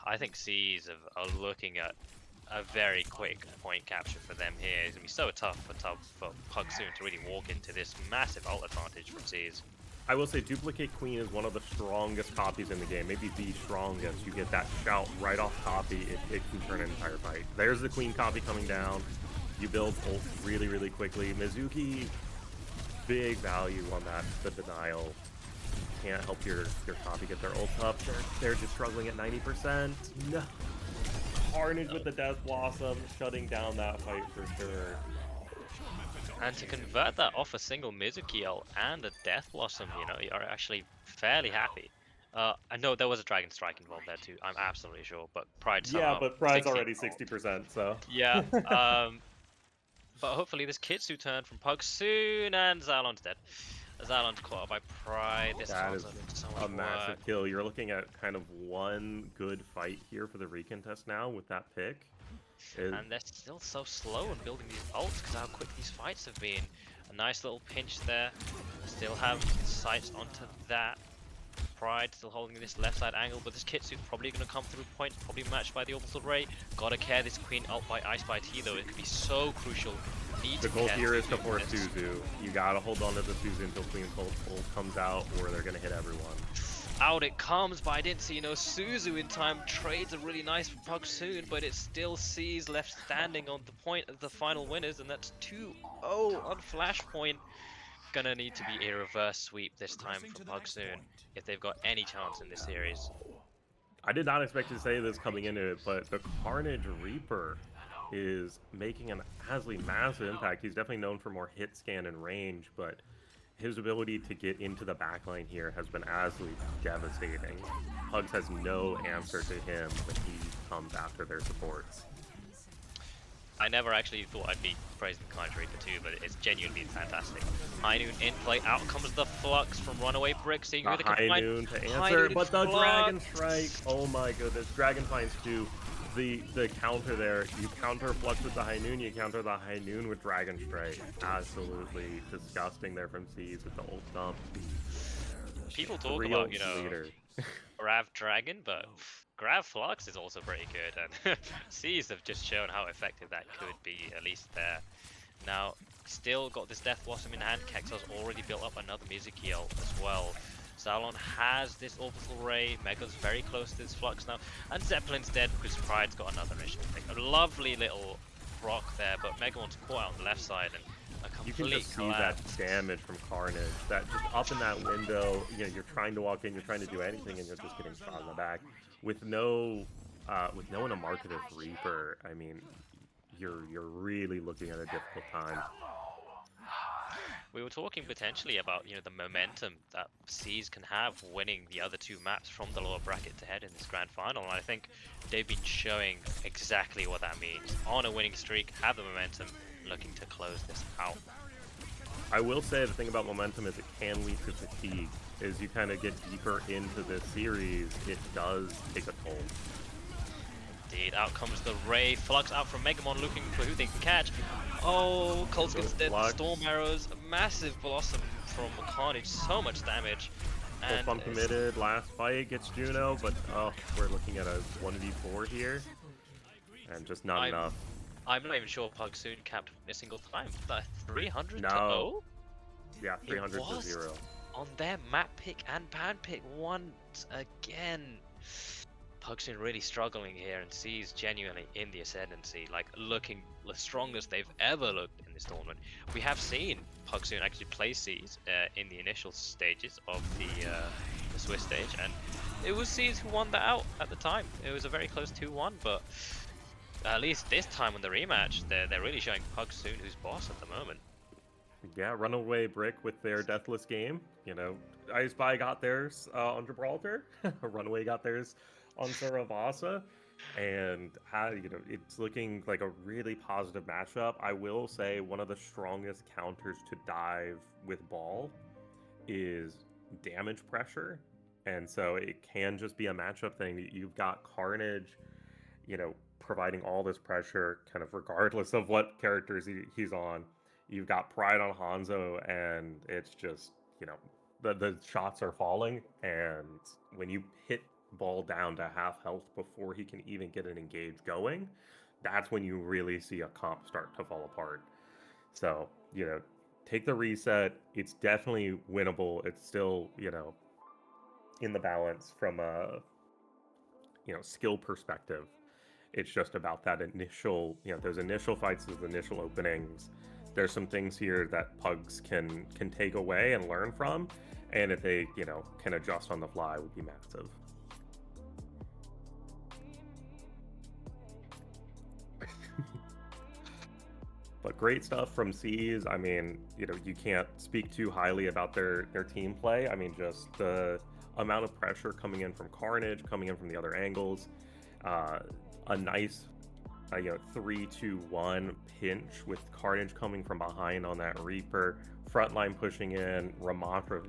I think C's are looking at a very quick point capture for them here. It's gonna be so tough for Pugs Soon to really walk into this massive ult advantage from C's. I will say Duplicate Queen is one of the strongest copies in the game, maybe the strongest. You get that shout right off copy, it can turn an entire fight. There's the Queen copy coming down. You build ult really, really quickly. Mizuki, big value on that, the denial. You can't help your copy get their ult up. They're just struggling at 90%. No. Carnage with the Death Blossom, shutting down that fight for sure. And to convert that off a single Mizuki ult and a Death Blossom, you know, you're actually fairly happy. I know there was a Dragon Strike involved there too, I'm absolutely sure, but Pride somehow... Yeah, but Pride's already 60%, so... Yeah, but hopefully this Kitsu turn from Pugs Soon, and Zalon's dead. Zalon's caught up by Pride. This that is so a massive kill. You're looking at kind of one good fight here for the recontest now with that pick. And they're still so slow in building these ults because how quick these fights have been. A nice little pinch there. Still have sights onto that. Pride still holding this left side angle, but this Kitsu's probably going to come through point, probably matched by the Orbital Ray. Gotta care this Queen ult by Ice by T though, it could be so crucial. The goal here is to force Suzu. You gotta hold on to the Suzu until Queen's ult comes out, or they're gonna hit everyone. Out it comes, but I didn't see no Suzu in time. Trades are really nice for Pugs Soon, but it still sees left standing on the point of the final winners, and that's 2-0 on Flashpoint. Gonna need to be a reverse sweep this time for Pugs Soon if they've got any chance in this series. I did not expect to say this coming into it, but the Carnage Reaper is making an absolutely massive impact. He's definitely known for more hit scan and range, but his ability to get into the backline here has been absolutely devastating. Pugs has no answer to him when he comes after their supports. I never actually thought I'd be praising the Carnage Reaper too, but it's genuinely fantastic. High Noon in play, out comes the Flux from Runaway Brick, seeing who they can find. High Noon to answer, but the Dragon Strike, oh my goodness, Dragon finds two. The counter there, you counter Flux with the High Noon, you counter the High Noon with Dragon Strike. Absolutely disgusting there from C's with the ult dump. People talk about, you know, Grav Dragon, but Grav Flux is also pretty good, and C's have just shown how effective that could be, at least there. Now, still got this Death Blossom in hand. Kexel's already built up another Mizuki ult as well. Zalon has this Orbital Ray, Mega's very close to this Flux now, and Zeppelin's dead because Pride's got another mission. A lovely little rock there, but Megamon's caught out on the left side, and a complete You can just see that damage from Carnage, that just up in that window, you know, you're trying to walk in, you're trying to do anything, and you're just getting shot in the back. With no one to market as Reaper, I mean, you're really looking at a difficult time. We were talking potentially about, you know, the momentum that C's can have winning the other two maps from the lower bracket to head in this grand final, and I think they've been showing exactly what that means. On a winning streak, have the momentum, looking to close this out. I will say the thing about momentum is it can lead to fatigue. As you kind of get deeper into this series, it does take a toll. Indeed, out comes the Ray. Flux out from Megamon looking for who they can catch. Oh, Colts gets dead. Storm Arrows, a massive Blossom from Carnage, so much damage. And Full committed, last fight gets Juno, but oh, we're looking at a 1v4 here. and just not I'm enough. I'm not even sure Pugs Soon capped a single time. That 300 to No, 0? yeah, It 300 to was 0. on their map pick and pan pick once again. Pugs Soon really struggling here, and C's genuinely in the ascendancy, like looking the strongest they've ever looked in this tournament. We have seen Pugs Soon actually play C's in the initial stages of the Swiss stage, and it was C's who won that out at the time. It was a very close 2-1, but at least this time on the rematch, they're really showing Pugs Soon who's boss at the moment. Yeah, Runaway Brick with their Deathless game. You know, I Spy got theirs on Gibraltar. Runaway got theirs on Saravasa. And, it's looking like a really positive matchup. I will say one of the strongest counters to dive with ball is damage pressure. And so it can just be a matchup thing. You've got Carnage, providing all this pressure, kind of regardless of what characters he's on. You've got Pride on Hanzo, and it's just, the shots are falling. And when you hit ball down to half health before he can even get an engage going, that's when you really see a comp start to fall apart. So, take the reset. It's definitely winnable. It's still, in the balance from a, skill perspective. It's just about that initial, those initial fights, those initial openings. There's some things here that Pugs can take away and learn from, and if they, can adjust on the fly, would be massive. But great stuff from C's. I mean, you can't speak too highly about their team play. I mean, just the amount of pressure coming in from Carnage, coming in from the other angles. A nice 3-2-1 pinch with Carnage coming from behind on that Reaper, frontline pushing in, Ramadra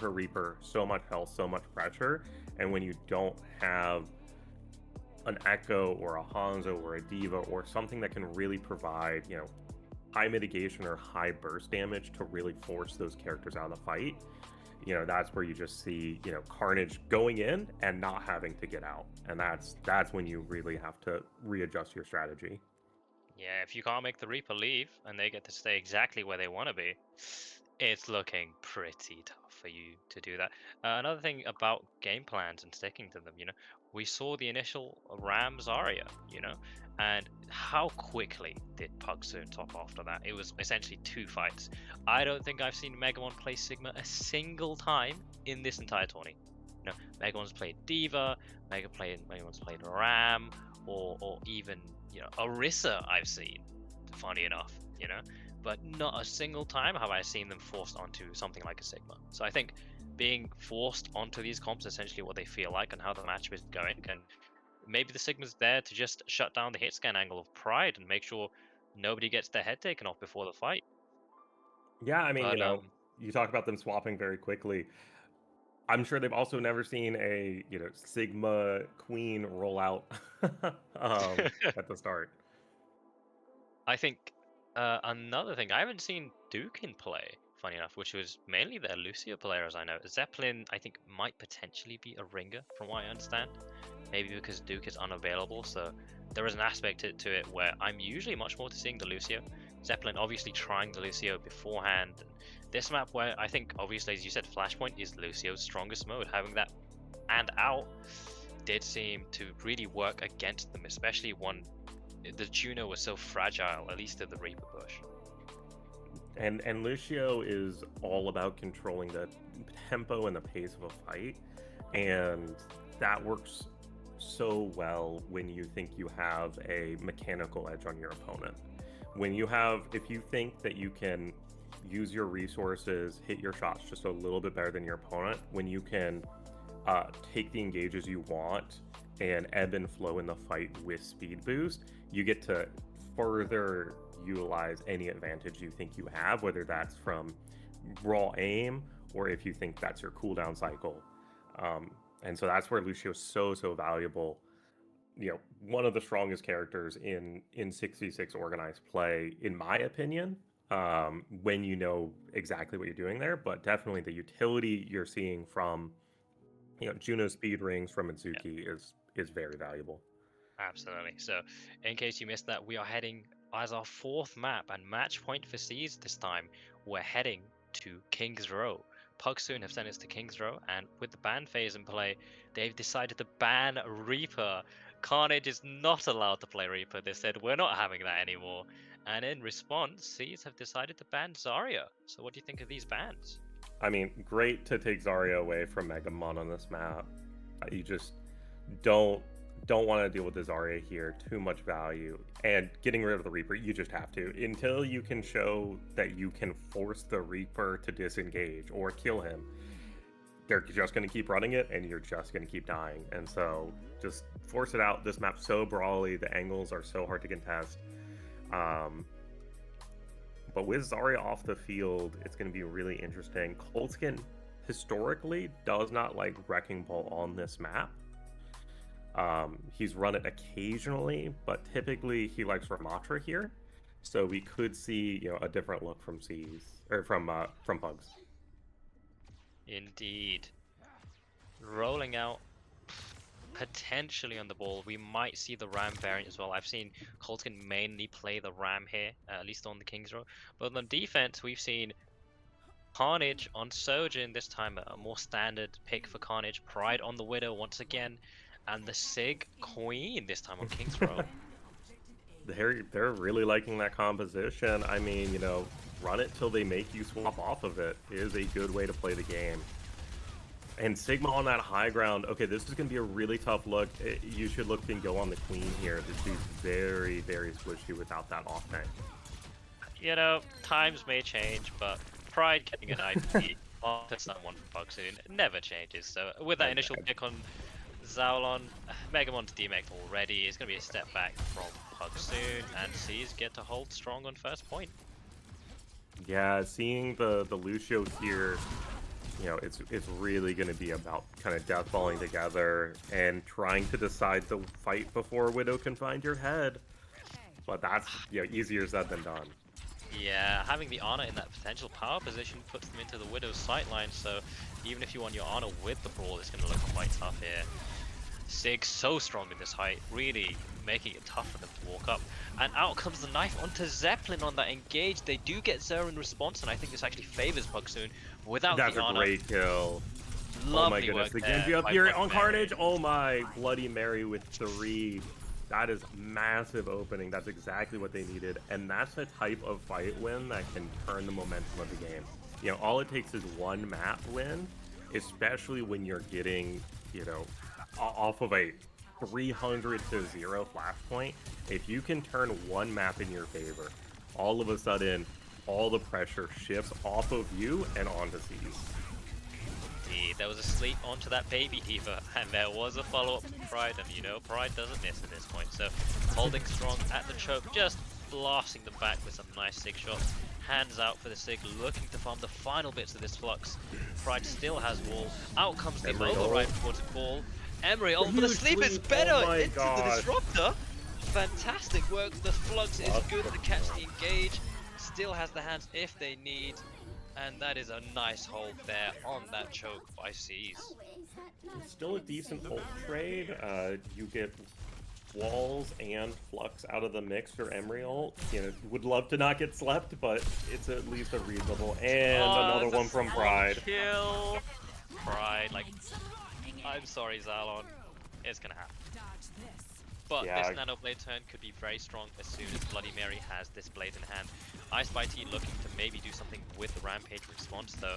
Reaper, so much health, so much pressure, and when you don't have an Echo or a Hanzo or a Diva or something that can really provide, high mitigation or high burst damage to really force those characters out of the fight, that's where you just see, Carnage going in and not having to get out. And that's when you really have to readjust your strategy. Yeah, if you can't make the Reaper leave and they get to stay exactly where they want to be, it's looking pretty tough for you to do that. Another thing about game plans and sticking to them, we saw the initial Ram Zarya, and how quickly did Pug Soon top after that? It was essentially 2 fights. I don't think I've seen Megamon play Sigma a single time in this entire tourney. Megamon's played Diva, Megamon's played Ram, or even Orisa I've seen, funny enough, but not a single time have I seen them forced onto something like a Sigma. So I think being forced onto these comps is essentially what they feel like and how the matchup is going, and maybe the Sigma's there to just shut down the hit scan angle of Pride and make sure nobody gets their head taken off before the fight. Yeah, I mean, But you talk about them swapping very quickly. I'm sure they've also never seen a Sigma Queen roll out at the start. I think another thing, I haven't seen Duke in play, funny enough, which was mainly their Lucio player, as I know. Zeppelin, I think, might potentially be a ringer, from what I understand. Maybe because Duke is unavailable, so there is an aspect to it where I'm usually much more to seeing the Lucio. Zeppelin obviously trying the Lucio beforehand. And this map where I think, obviously, as you said, Flashpoint is Lucio's strongest mode. Having that and out did seem to really work against them, especially when the Juno was so fragile, at least at the Reaper bush. And Lucio is all about controlling the tempo and the pace of a fight, and that works so well when you think you have a mechanical edge on your opponent. If you think that you can use your resources, hit your shots just a little bit better than your opponent, when you can take the engages you want and ebb and flow in the fight with speed boost, you get to further utilize any advantage you think you have, whether that's from raw aim or if you think that's your cooldown cycle. And so that's where Lucio's so valuable. One of the strongest characters in 66 organized play, in my opinion, when you know exactly what you're doing there. But definitely the utility you're seeing from Juno speed rings from Mitsuki is very valuable. Absolutely. So, in case you missed that, we are heading as our fourth map and match point for Seas this time. We're heading to King's Row. Pugs Soon have sent us to King's Row, and with the ban phase in play, they've decided to ban Reaper. Carnage is not allowed to play Reaper. They said, we're not having that anymore. And in response, Seas have decided to ban Zarya. So, what do you think of these bans? I mean, great to take Zarya away from Megamon on this map. You just don't want to deal with the Zarya here. Too much value. And getting rid of the Reaper, you just have to. Until you can show that you can force the Reaper to disengage or kill him, they're just going to keep running it, and you're just going to keep dying. And so, just force it out. This map's so brawly. The angles are so hard to contest. But with Zarya off the field, it's going to be really interesting. Coltskin historically does not like Wrecking Ball on this map. He's run it occasionally, but typically he likes Ramatra here. So we could see, a different look from Seas or from Pugs. Indeed. Rolling out potentially on the ball. We might see the Ram variant as well. I've seen Colton mainly play the Ram here, at least on the King's Row. But on defense, we've seen Carnage on Sojin this time, a more standard pick for Carnage. Pride on the Widow once again, and the Sig Queen this time on King's Row. They're really liking that composition. I mean, run it till they make you swap off of it is a good way to play the game. And Sigma on that high ground. Okay, this is going to be a really tough look. You should look and go on the Queen here. This dude's very, very squishy without that off tank. Times may change, but Pride getting an IP onto someone from Pugs Soon never changes. So with that initial pick on Zaolon, Megamon's DMA'd already. It's going to be a step back from Pugs Soon, and Seas get to hold strong on first point. Yeah, seeing the Lucio here, it's really going to be about kind of deathballing together and trying to decide the fight before Widow can find your head. But that's easier said than done. Yeah, having the Ana in that potential power position puts them into the Widow's sightline, so even if you want your Ana with the Brawl, it's going to look quite tough here. Sig so strong in this height, really making it tough for them to walk up. And out comes the knife onto Zeppelin on that engage. They do get Zero in response, and I think this actually favors Pugs Soon without That's the Ana. That's a great kill. Lovely oh my goodness, the Genji up here on Carnage. Oh my, Bloody Mary with 3. That is massive opening. That's exactly what they needed. And that's the type of fight win that can turn the momentum of the game. All it takes is one map win, especially when you're getting, off of a 300 to 0 flashpoint. If you can turn one map in your favor, all of a sudden, all the pressure shifts off of you and onto Seas. Indeed, there was a sleep onto that baby Diva, and there was a follow-up from Pride, and Pride doesn't miss at this point, so holding strong at the choke, just blasting them back with some nice Sig shots. Hands out for the Sig, looking to farm the final bits of this Flux. Pride still has wall. Out comes the override towards the ball. Emery, but the sleep is better into the Disruptor. Fantastic work. The Flux is good to catch the engage. Still has the hands if they need. And that is a nice hold there on that choke by Seas. It's still a decent ult trade. You get walls and Flux out of the mix for Emery ult. Would love to not get slept, but it's at least a reasonable. And another one from Pride. Kill. Pride, I'm sorry, Zalon. It's gonna happen. But this Nano Blade turn could be very strong as soon as Bloody Mary has this blade in hand. Ice by T looking to maybe do something with the Rampage response though.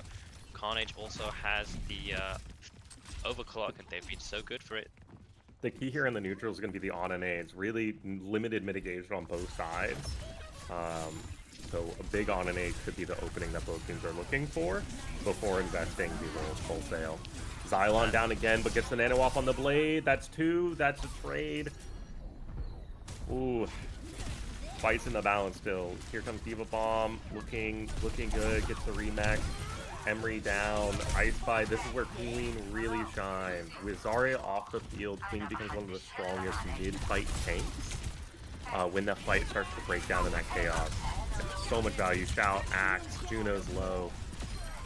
Carnage also has the overclock, and they've been so good for it. The key here in the neutral is going to be the on-and-aids. Really limited mitigation on both sides. So a big on-and-aid could be the opening that both teams are looking for before investing the rolls wholesale. Xylon down again, but gets the nano off on the blade. That's 2. That's a trade. Ooh. Fights in the balance still. Here comes Diva Bomb. Looking good. Gets the remake. Emery down. Ice Spy. This is where Queen really shines. With Zarya off the field, Queen becomes one of the strongest mid-fight tanks. When the fight starts to break down in that chaos. So much value. Shout, Axe, Juno's low.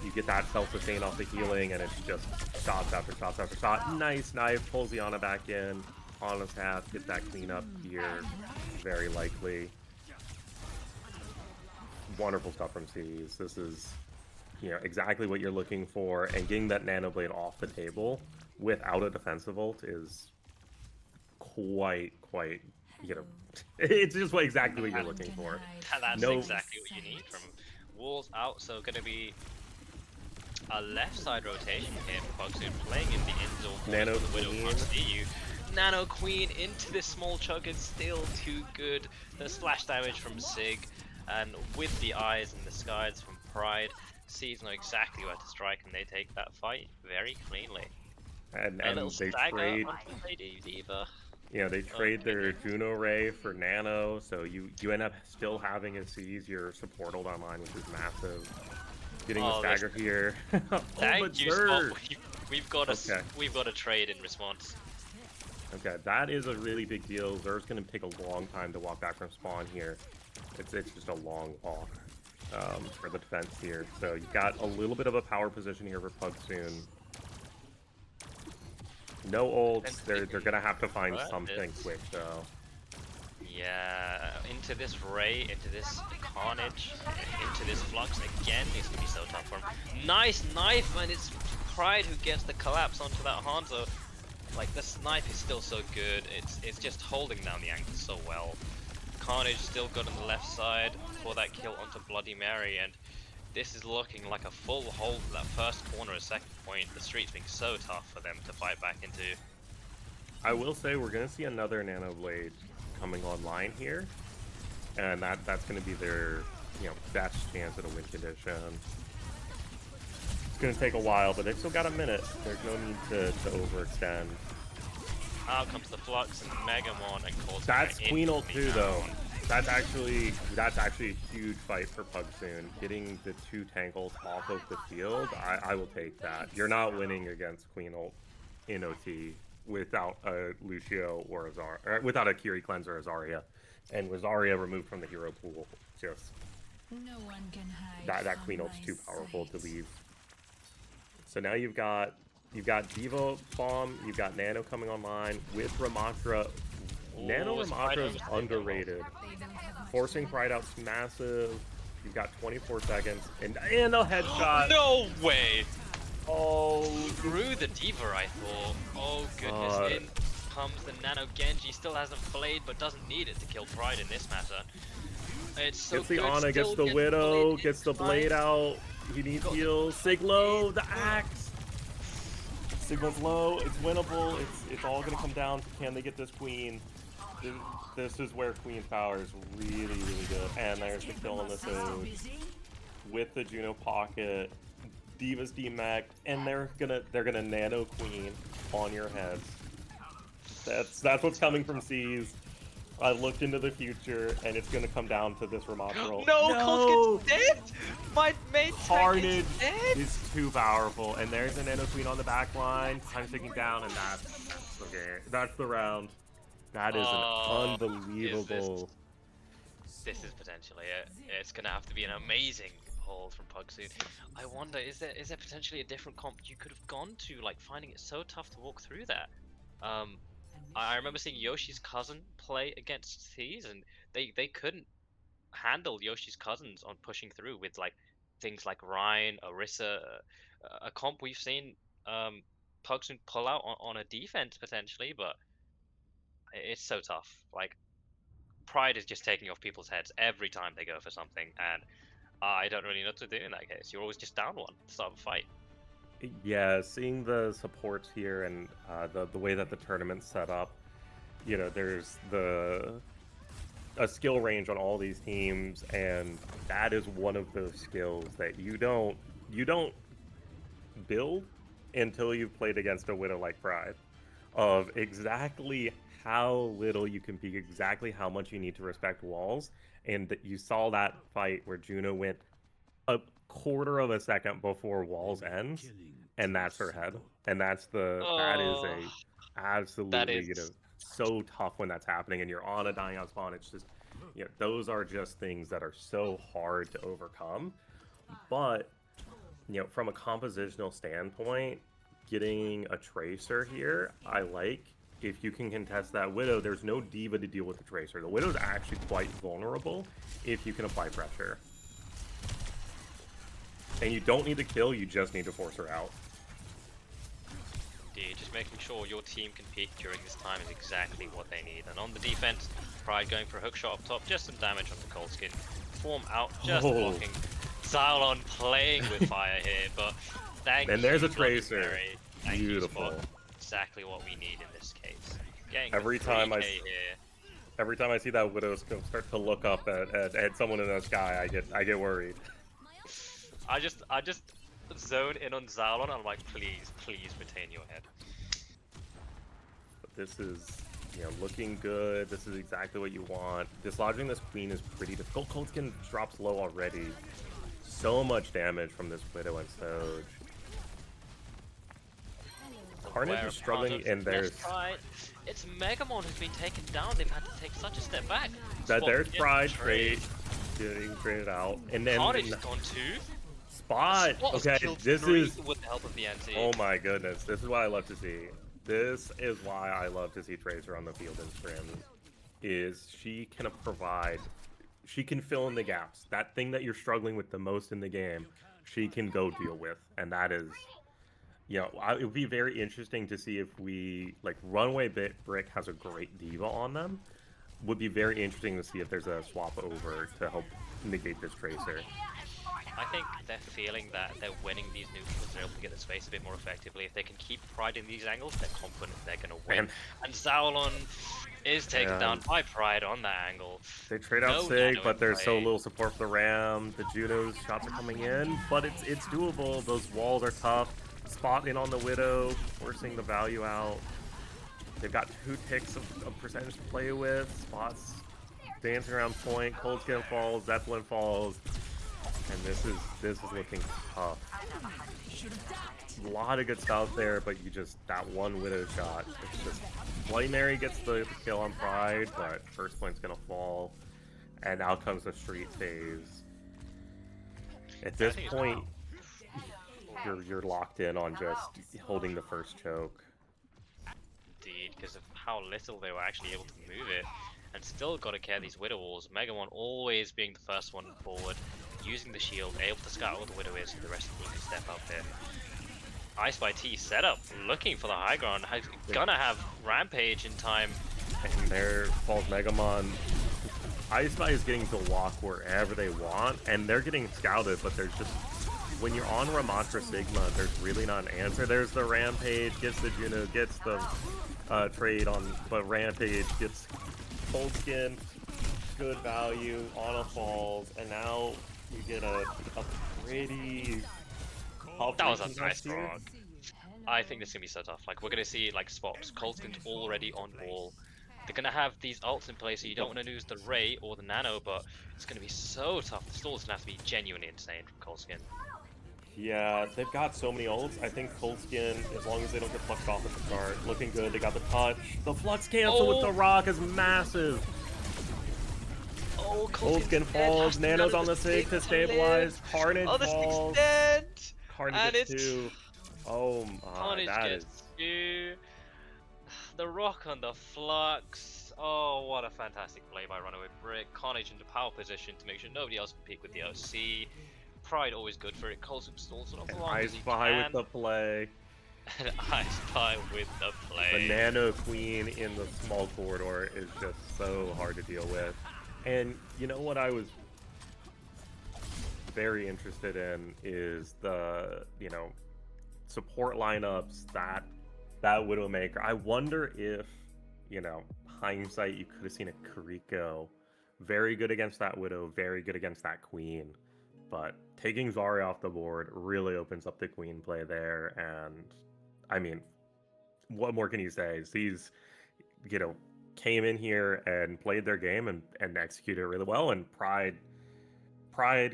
You get that self-sustain off the healing, and it's just shots after shots after shot. Nice knife. Pulls the Ana back in. on his half, get that cleanup here, very likely. Wonderful stuff from C's. This is, exactly what you're looking for, and getting that Nano Blade off the table without a defensive ult is quite, it's just exactly what you're looking for. That's No, exactly what you need from walls out. So gonna be a left side rotation here for Pugs Soon, playing in the end zone. Nano The Widow Queen. can't see you. Nano Queen into this small chunk is still too good. The splash damage from Sig, and with the eyes and the skies from Pride, Seeds know exactly where to strike, and they take that fight very cleanly. and A little they stagger trade. onto Lady Diva. They trade their Juno Ray for Nano, so you end up still having a C's your support ult online, which is massive. Getting the stagger here. Thank you, Zerg! Spot. We've got a trade in response. Okay, that is a really big deal. Zerg's gonna take a long time to walk back from spawn here. It's just a long walk for the defense here. So you've got a little bit of a power position here for Pugs Soon. No ults. They're gonna have to find something quick though. Yeah, into this Ray, into this Carnage, into this Flux again. It's gonna be so tough for him. Nice knife, and it's Pride who gets the collapse onto that Hanzo. Like, this knife is still so good. It's just holding down the angle so well. Carnage still good on the left side for that kill onto Bloody Mary, and this is looking like a full hold for that first corner, a second point. The street's being so tough for them to fight back into. I will say we're gonna see another Nano Blade coming online here, and that's gonna be their best chance at a win condition. It's gonna take a while, but they've still got a minute. There's no need to overextend. Out comes the Flux and Megamon and calls. That's Queen ult too, though. That's actually a huge fight for Pugs Soon. Getting the 2 tank ults off of the field, I will take that. You're not winning against Queen ult in OT without a Lucio or a Zarya, without a Kiri cleanser or Zarya, and with Zarya removed from the hero pool, just no one can hide that Queen ult's too powerful to leave. So now you've got Diva Bomb, you've got Nano coming online with Ramattra. Nano Ramattra is underrated. Forcing Pride out's massive. You've got 24 seconds and a headshot. No way! Oh, Through the Diva, I thought. Oh goodness, in comes the Nano Genji. Still hasn't played, but doesn't need it to kill Pride in this matter. It's so gets the good. Ana, gets the Widow, gets the Blade out. He needs heals. Siglo, the axe. Sigma's low. It's winnable. It's all gonna come down to, can they get this Queen? This is where Queen's power is really, really good. And there's the kill on the Soon with the Juno pocket. Diva's demech, and they're gonna Nano Queen on your heads. That's what's coming from C's. I looked into the future, and it's gonna come down to this Ramattra roll. No, Colt gets dead. My main Carnage tank is dead. is too powerful, and there's a Nano Queen on the back line. Time ticking down, and that's okay. That's the round. That is an unbelievable. This is potentially it. It's gonna have to be an amazing hold from Pugs Soon. I wonder, is there potentially a different comp you could have gone to, like finding it so tough to walk through that? I remember seeing Yoshi's cousin play against these, and they couldn't handle Yoshi's cousins on pushing through with like things like Ryan, Orisa, a comp we've seen Pugs Soon pull out on a defense potentially, but it's so tough. Like, Pride is just taking off people's heads every time they go for something, and I don't really know what to do in that case. You're always just down one to start a fight. Yeah, seeing the supports here and the way that the tournament's set up, there's a skill range on all these teams, and that is one of those skills that you don't build until you've played against a Widow like Pride, of exactly how little you can peek, exactly how much you need to respect walls, and that you saw that fight where Juno went a quarter of a second before walls ends, and that's her head, and that is a absolutely so tough when that's happening, and you're on a dying out spawn. It's just those are just things that are so hard to overcome. But from a compositional standpoint, getting a Tracer here, I like. if you can contest that Widow, there's no Diva to deal with the Tracer. The Widow's actually quite vulnerable if you can apply pressure. And you don't need to kill, you just need to force her out. Indeed, just making sure your team can peak during this time is exactly what they need. And on the defense, Pride going for a hook shot up top, just some damage on the Cold Skin. Form out, just blocking. Xylon playing with fire here, but thank you. And there's a Tracer. Thank Beautiful. You, Spot. Exactly what we need in this case. Getting every the time 3K here. Every time I see that Widow start to look up at someone in the sky, I get worried. I just zone in on Xylon and I'm like, please retain your head. But this is, you know, looking good. This is exactly what you want. Dislodging this Queen is pretty difficult. Cold Skin drops low already. So much damage from this Widow and Soge. Carnage is struggling, and there's... It's Megamon who's been taken down. They've had to take such a step back. There's Pride trade getting traded out, and then Carnage is gone too. Spot. Okay, this is with the help of the anti. Oh my goodness, this is what I love to see. This is why I love to see Tracer on the field in scrims. Is she can provide, she can fill in the gaps. That thing that you're struggling with the most in the game, she can go deal with, and that is. You know, it would be very interesting to see if we, like, Runaway Brick has a great Diva on them. Would be very interesting to see if there's a swap over to help negate this Tracer. I think they're feeling that they're winning these neutrals, they're able to get the space a bit more effectively. If they can keep Pride in these angles, they're confident they're going to win. And Xylon is taken down by Pride on that angle. They trade out Sig, but there's so little support for the Ram. The Juno's shots are coming in, but it's doable. Those walls are tough. Spot in on the Widow, forcing the value out. They've got 2 ticks of percentage to play with. Spot's dancing around point. Cold Skin falls, Zeppelin falls, and this is looking tough. A lot of good stuff there, but you just that one Widow shot. It's just Bloody Mary gets the kill on Pride, but first point's gonna fall, and out comes the street phase. At this point. You're locked in on just holding the first choke. Indeed, because of how little they were actually able to move it, and still got to care these Widow walls. Megamon always being the first one forward, using the shield, able to scout where the Widow is, so the rest of the team can step up here. Ice by T set up, looking for the high ground. Gonna have Rampage in time. And there falls Megamon. Ice by is getting to walk wherever they want, and they're getting scouted, but there's just. When you're on Ramatra Sigma, there's really not an answer. There's the Rampage, gets the Juno, gets the trade on, but Rampage gets Cold Skin, good value, Ana falls, and now you get a pretty... That was a nice frog. I think this is going to be so tough. Like, we're going to see, like, swaps. Cold Skin's already on ball. They're going to have these ults in place, so you don't want to lose the Ray or the Nano, but it's going to be so tough. The stall's going to have to be genuinely insane from Cold Skin. Yeah, they've got so many ults. I think Cold Skin, as long as they don't get fluxed off at the start, looking good. They got the touch. The flux cancel with the rock is massive. Oh, Cold Skin falls. Nano's on the Sig to stabilize. Carnage falls. Carnage gets 2. Oh my, that is... 2. The rock on the flux. Oh, what a fantastic play by Runaway Brick. Carnage into power position to make sure nobody else can peek with the OC. Pride always good for it. Cold Skin stalls it as long as he can. Ice with the play. And Ice Pie with the play. The Nano Queen in the small corridor is just so hard to deal with. And you know what I was very interested in is the, you know, support lineups that Widowmaker. I wonder if, you know, hindsight, you could have seen a Kiriko very good against that Widow, very good against that Queen. But taking Zarya off the board really opens up the Queen play there. And I mean, what more can you say? These, you know, came in here and played their game and executed really well. And Pride,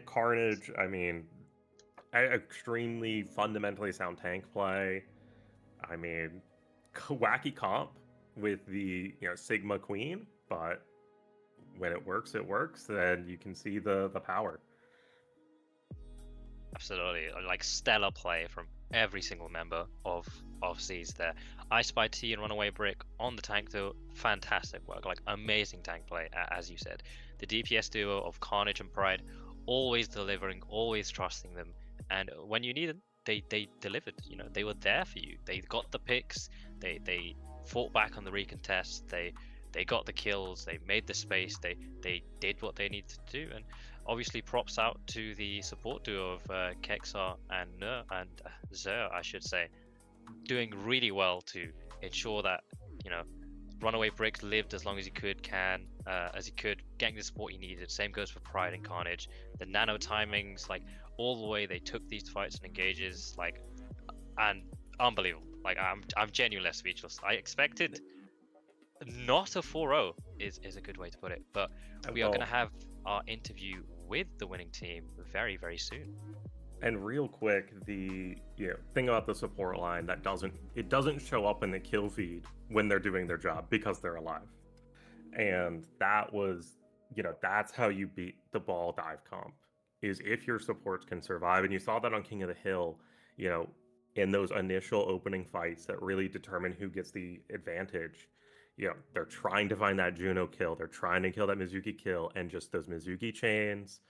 Carnage, I mean, extremely fundamentally sound tank play. I mean, wacky comp with the, you know, Sigma Queen, but when it works, and you can see the power. Absolutely, like stellar play from every single member of C's there. I Spy T and Runaway Brick on the tank though, fantastic work, like amazing tank play, as you said. The DPS duo of Carnage and Pride, always delivering, always trusting them, and when you needed, they delivered. You know, they were there for you. They got the picks. They fought back on the recontest. They got the kills. They made the space. They did what they needed to do, and obviously props out to the support duo of Kexar and Zer, I should say, doing really well to ensure that, you know, Runaway Brick lived as long as he could, getting the support he needed. Same goes for Pride and Carnage. The nano timings, like all the way they took these fights and engages, like, and unbelievable. Like I'm genuinely speechless. I expected not a 4-0 is a good way to put it, but we are going to have our interview with the winning team very, very soon. And real quick, the thing about the support line that doesn't show up in the kill feed when they're doing their job because they're alive. And that was, that's how you beat the ball dive comp, is if your supports can survive. And you saw that on King of the Hill, in those initial opening fights that really determine who gets the advantage. They're trying to find that Juno kill. They're trying to kill that Mizuki kill, and just those Mizuki chains,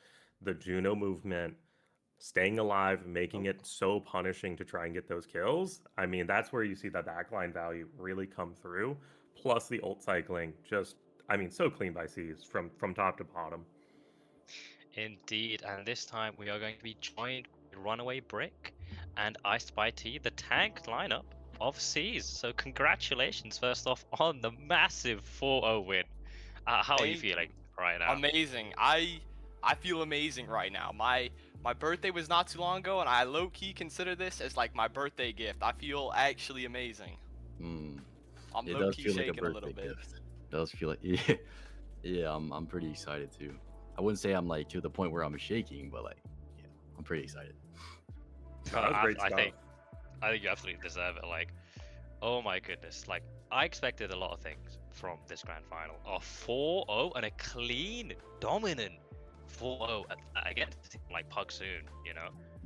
the Juno movement, staying alive, making it so punishing to try and get those kills. I mean, that's where you see that backline value really come through. Plus the ult cycling, so clean by C's from top to bottom. Indeed, and this time we are going to be joined by Runaway Brick and I Spy T, the tank lineup of C's. So congratulations first off on the massive 4-0 win. How are you feeling right now? Amazing. I feel amazing right now. My birthday was not too long ago, and I low-key consider this as like my birthday gift. I feel actually amazing. I'm low-key shaking a little bit. Gift. It does feel like yeah, I'm pretty excited too. I wouldn't say I'm like to the point where I'm shaking, but like, yeah, I'm pretty excited. That was great stuff. I think you absolutely deserve it. Like, oh my goodness. Like, I expected a lot of things from this grand final. A 4-0 and a clean, dominant 4-0 against a team like Pugs Soon,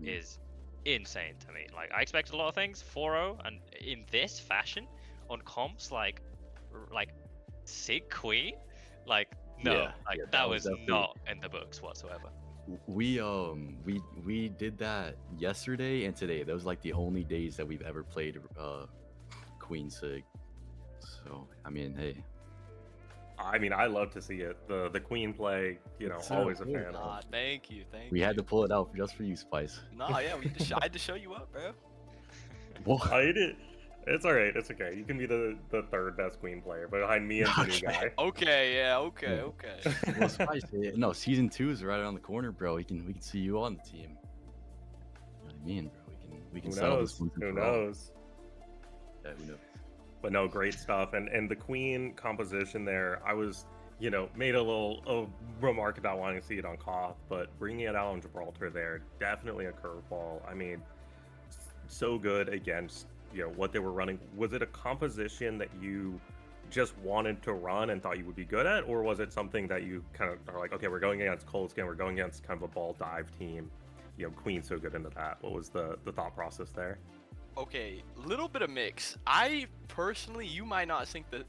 is insane to me. Like, I expected a lot of things. 4-0 and in this fashion on comps like Sig Queen, like, no, that was not in the books whatsoever. We did that yesterday and today. Those like the only days that we've ever played Queen Sig. So I mean, hey. I love to see it. The Queen play, always a fan of. Thank you. We had to pull it out just for you, Spice. Nah, yeah, I had to show you up, bro. What? I did. It's all right. It's okay. You can be the third best Queen player, but behind me and the new guy. Okay. Well, Spice, no, season 2 is right around the corner, bro. We can see you on the team. You know what I mean, bro? We can settle this one. Who knows? Yeah, who knows? But no, great stuff. And the Queen composition there, I was, made a remark about wanting to see it on Koth, but bringing it out on Gibraltar there, definitely a curveball. I mean, so good against what they were running. Was it a composition that you just wanted to run and thought you would be good at, or was it something that you kind of are like, okay, we're going against Coldscan, we're going against kind of a ball dive team, Queen's so good into that? What was the thought process there? Okay, little bit of mix. I personally, you might not think the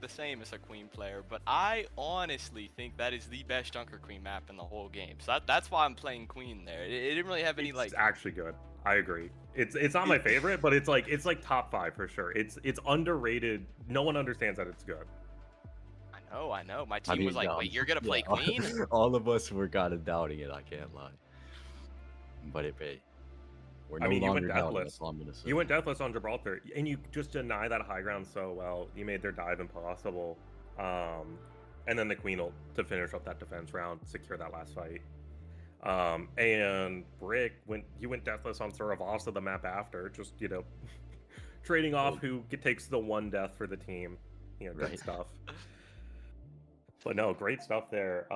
same as a Queen player, but I honestly think that is the best Junker Queen map in the whole game. So that's why I'm playing Queen there. It didn't really have any It's actually good. I agree. It's not my favorite, but it's like top 5 for sure. It's underrated. No one understands that it's good. I know. My team was like, wait, you're gonna play Queen? All of us were kind of doubting it. I can't lie. But we're no longer doubting. That's all I'm gonna say. You went deathless on Gibraltar, and you just deny that high ground so well. You made their dive impossible, and then the Queen ult to finish up that defense round, secure that last fight. And Brick, you went deathless on Saravasa the map after, just trading off who takes the one death for the team, good stuff. But no, great stuff there.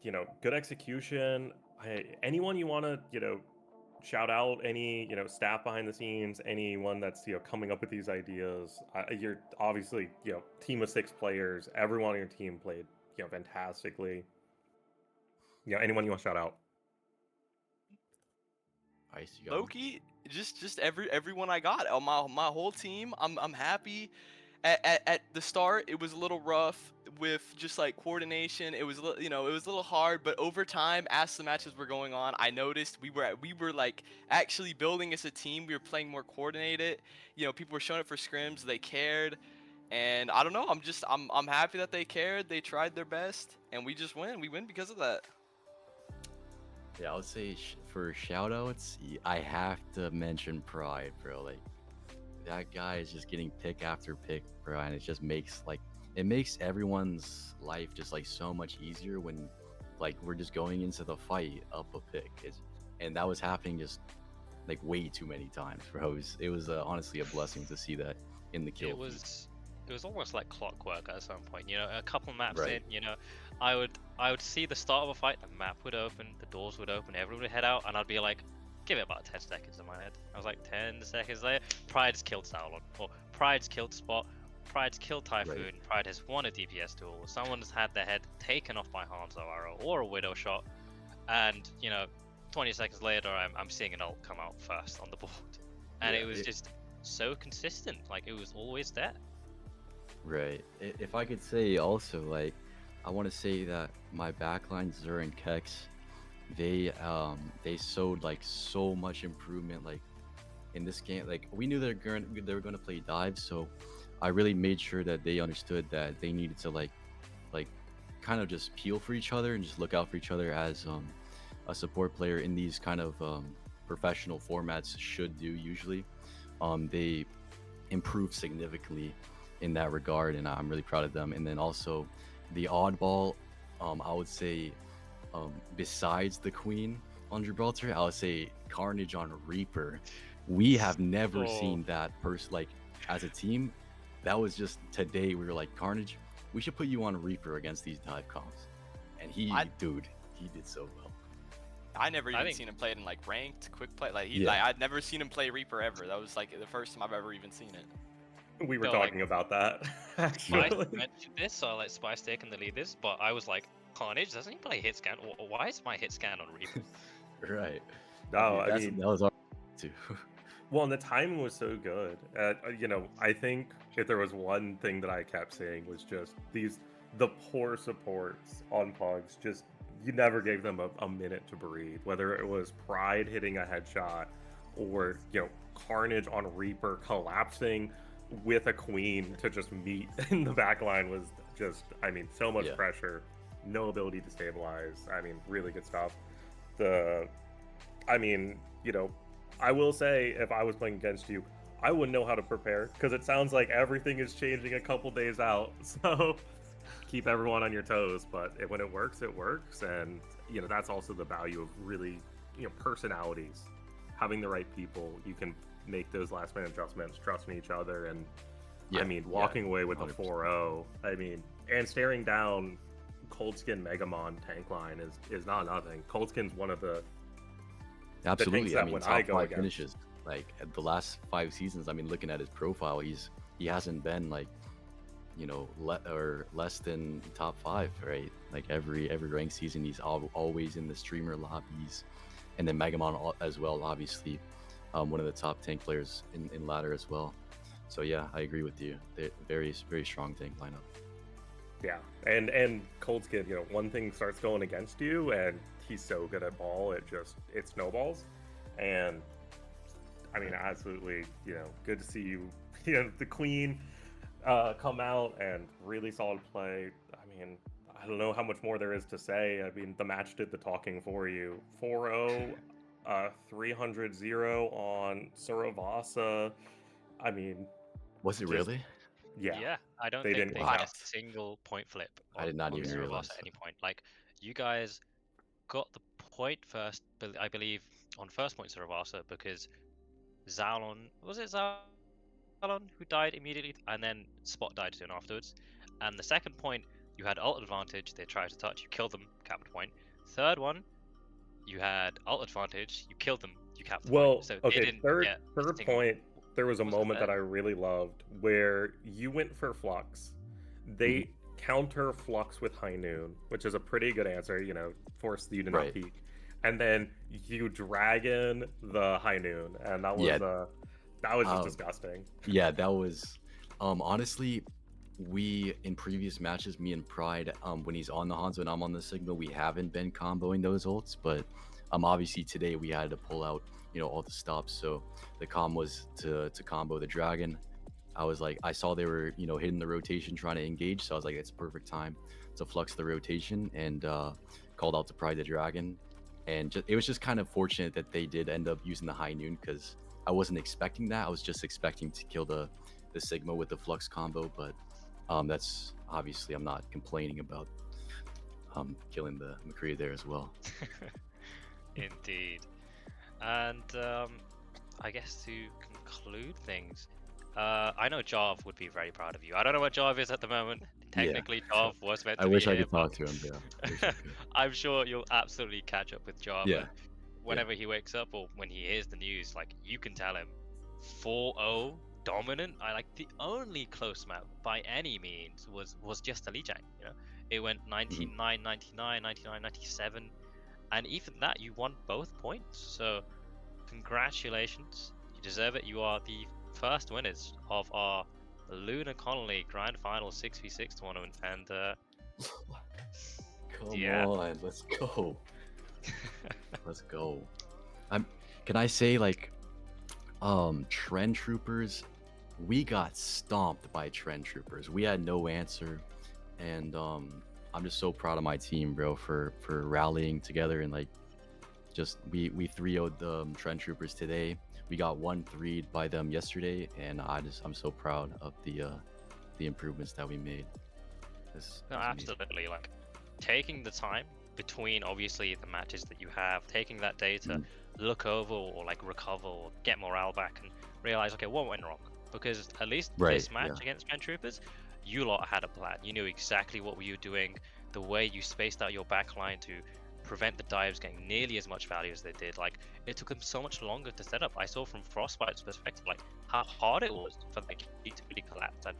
Good execution. Anyone you want to shout out, any staff behind the scenes, anyone that's coming up with these ideas? You're obviously team of 6 players. Everyone on your team played fantastically. Anyone you want to shout out? Loki, just everyone I got on my whole team. I'm happy. At the start, it was a little rough with just like coordination. It was you know, it was a little hard, but over time, as the matches were going on, I noticed we were like actually building as a team. We were playing more coordinated. You know, people were showing up for scrims. They cared. And I don't know. I'm happy that they cared. They tried their best, and we just win. We win because of that. Yeah, I would say for shoutouts, I have to mention Pride, bro. Like that guy is just getting pick after pick, bro, and it just makes like it makes everyone's life just like so much easier when like we're just going into the fight up a pick. And that was happening just like way too many times, bro. It was honestly a blessing to see that in the kill. It was almost like clockwork at some point. You know, a couple maps Right. in, you know, I would see the start of a fight, the map would open, the doors would open, everyone would head out, and I'd be like, give it about 10 seconds in my head. I was like, 10 seconds later, Pride's killed Sauron, or Pride's killed Spot, Pride's killed Typhoon, Right. Pride has won a DPS duel, someone's had their head taken off by Hanzo arrow or a Widow shot, and, you know, 20 seconds later, I'm seeing an ult come out first on the board. And Yeah, it was just so consistent, like it was always there. Right. If I could say also, like, I want to say that my backline Zur and Kex, they showed like so much improvement like in this game. Like we knew they were gonna play dives, so I really made sure that they understood that they needed to like kind of just peel for each other and just look out for each other as a support player in these kind of professional formats should do usually. They improved significantly in that regard, and I'm really proud of them. And then also the oddball, I would say, besides the Queen on Gibraltar, I would say Carnage on Reaper. We have never Oh. seen that person like as a team. That was just today. We were like, Carnage, we should put you on Reaper against these dive comps, and dude, he did so well. I never even think- seen him play it in like ranked quick play. Like Yeah. like I'd never seen him play Reaper ever. That was like the first time I've ever even seen it. We were No, like- talking about that Spice actually. mentioned this, so like Spice taking the lead this, but I was like, Carnage, doesn't he play hit scan? Why is my hit scan on Reaper? Right. No, I That's- mean, that was our too. well, and the timing was so good. You know, I think if there was one thing that I kept saying was just the poor supports on Pugs. Just you never gave them a minute to breathe. Whether it was Pride hitting a headshot, or you know, Carnage on Reaper collapsing with a Queen to just meet in the back line was just, I mean, so much Yeah. pressure, no ability to stabilize. I mean, really good stuff. I mean, you know, I will say if I was playing against you, I wouldn't know how to prepare because it sounds like everything is changing a couple days out. So keep everyone on your toes. But when it works, and you know that's also the value of really, you know, personalities, having the right people. You can make those last minute adjustments, trusting each other, and Yeah, I mean, yeah, walking away with a 100%. 4-0. I mean, and staring down Cold Skin Megamon tank line is not nothing. Cold Skin's one of the Absolutely. I that mean, when top I go five against- finishes. Like at the last 5 seasons, I mean, looking at his profile, he hasn't been like, you know, less than top 5, right? Like every ranked season, he's always in the streamer lobbies, and then Megamon as well, obviously, one of the top tank players in ladder as well. So yeah, I agree with you. They're very strong tank lineup. Yeah, and Cold Skin, you know, one thing starts going against you, and he's so good at ball, it snowballs. And I mean, absolutely, you know, good to see you, you know, the Queen come out and really solid play. I mean, I don't know how much more there is to say. I mean, the match did the talking for you. 4-0, 300-0 on Suravasa. I mean, Was it Just- really? yeah. I don't They think didn't they count. had a single point flip. I did not on even Zero realize Loss at that. any point. Like you guys got the point first, I believe, on first point Saravasa because Zalon who died immediately, and then Spot died soon afterwards. And the second point, you had ult advantage. They tried to touch, you killed them, capped the point. Third one, you had ult advantage, you killed them, you capped the Well, point. So they okay, didn't third get a third single- point, there was a Was it moment that third? I really loved where you went for Flux. They counter Flux with High Noon, which is a pretty good answer, you know, force you to not Right. peek. and then you dragon the high noon, and that was Yeah. that was just Um, disgusting. Yeah, that was honestly, we in previous matches, me and Pride, when he's on the Hanzo and I'm on the Sigma, we haven't been comboing those ults, but obviously today we had to pull out, all the stops. So the comm was to combo the dragon. I was like, I saw they were, hitting the rotation trying to engage, so I was like, it's a perfect time to flux the rotation, and called out to Pride the dragon. And it was just kind of fortunate that they did end up using the high noon, because I wasn't expecting that. I was just expecting to kill the Sigma with the flux combo, but that's obviously, I'm not complaining about killing the McCree there as well. Indeed. And I guess to conclude things, I know Jarv would be very proud of you. I don't know what Jarv is at the moment. Technically, Jarv was meant to I be wish I here, could talk to him. Yeah, I wish I could. I'm sure you'll absolutely catch up with Jarv. Yeah, And whenever he wakes up or when he hears the news, like, you can tell him 4-0 dominant. I like the only close map by any means was just a Lijiang. It went 99, 99, 99, 97, and even that you won both points. So congratulations, you deserve it. You are the first winners of our Lunar Connolly Grand Final 6v6 tournament, and Come yeah. on, let's go. Let's go. Can I say, like, Trend Troopers, we got stomped by Trend Troopers. We had no answer, and I'm just so proud of my team, bro, for rallying together, and like, just we 3-0'd the Trend Troopers today. We got 1-3'd by them yesterday, and I'm so proud of the improvements that we made. No, absolutely. Like, taking the time between obviously the matches that you have, taking that day to look over or like recover or get morale back and realize, okay, what went wrong? Because at least this match against Trend Troopers, you lot had a plan. You knew exactly what you were doing, the way you spaced out your backline to prevent the dives getting nearly as much value as they did. Like, it took them so much longer to set up. I saw from Frostbite's perspective, like, how hard it was for the key to really collapse. And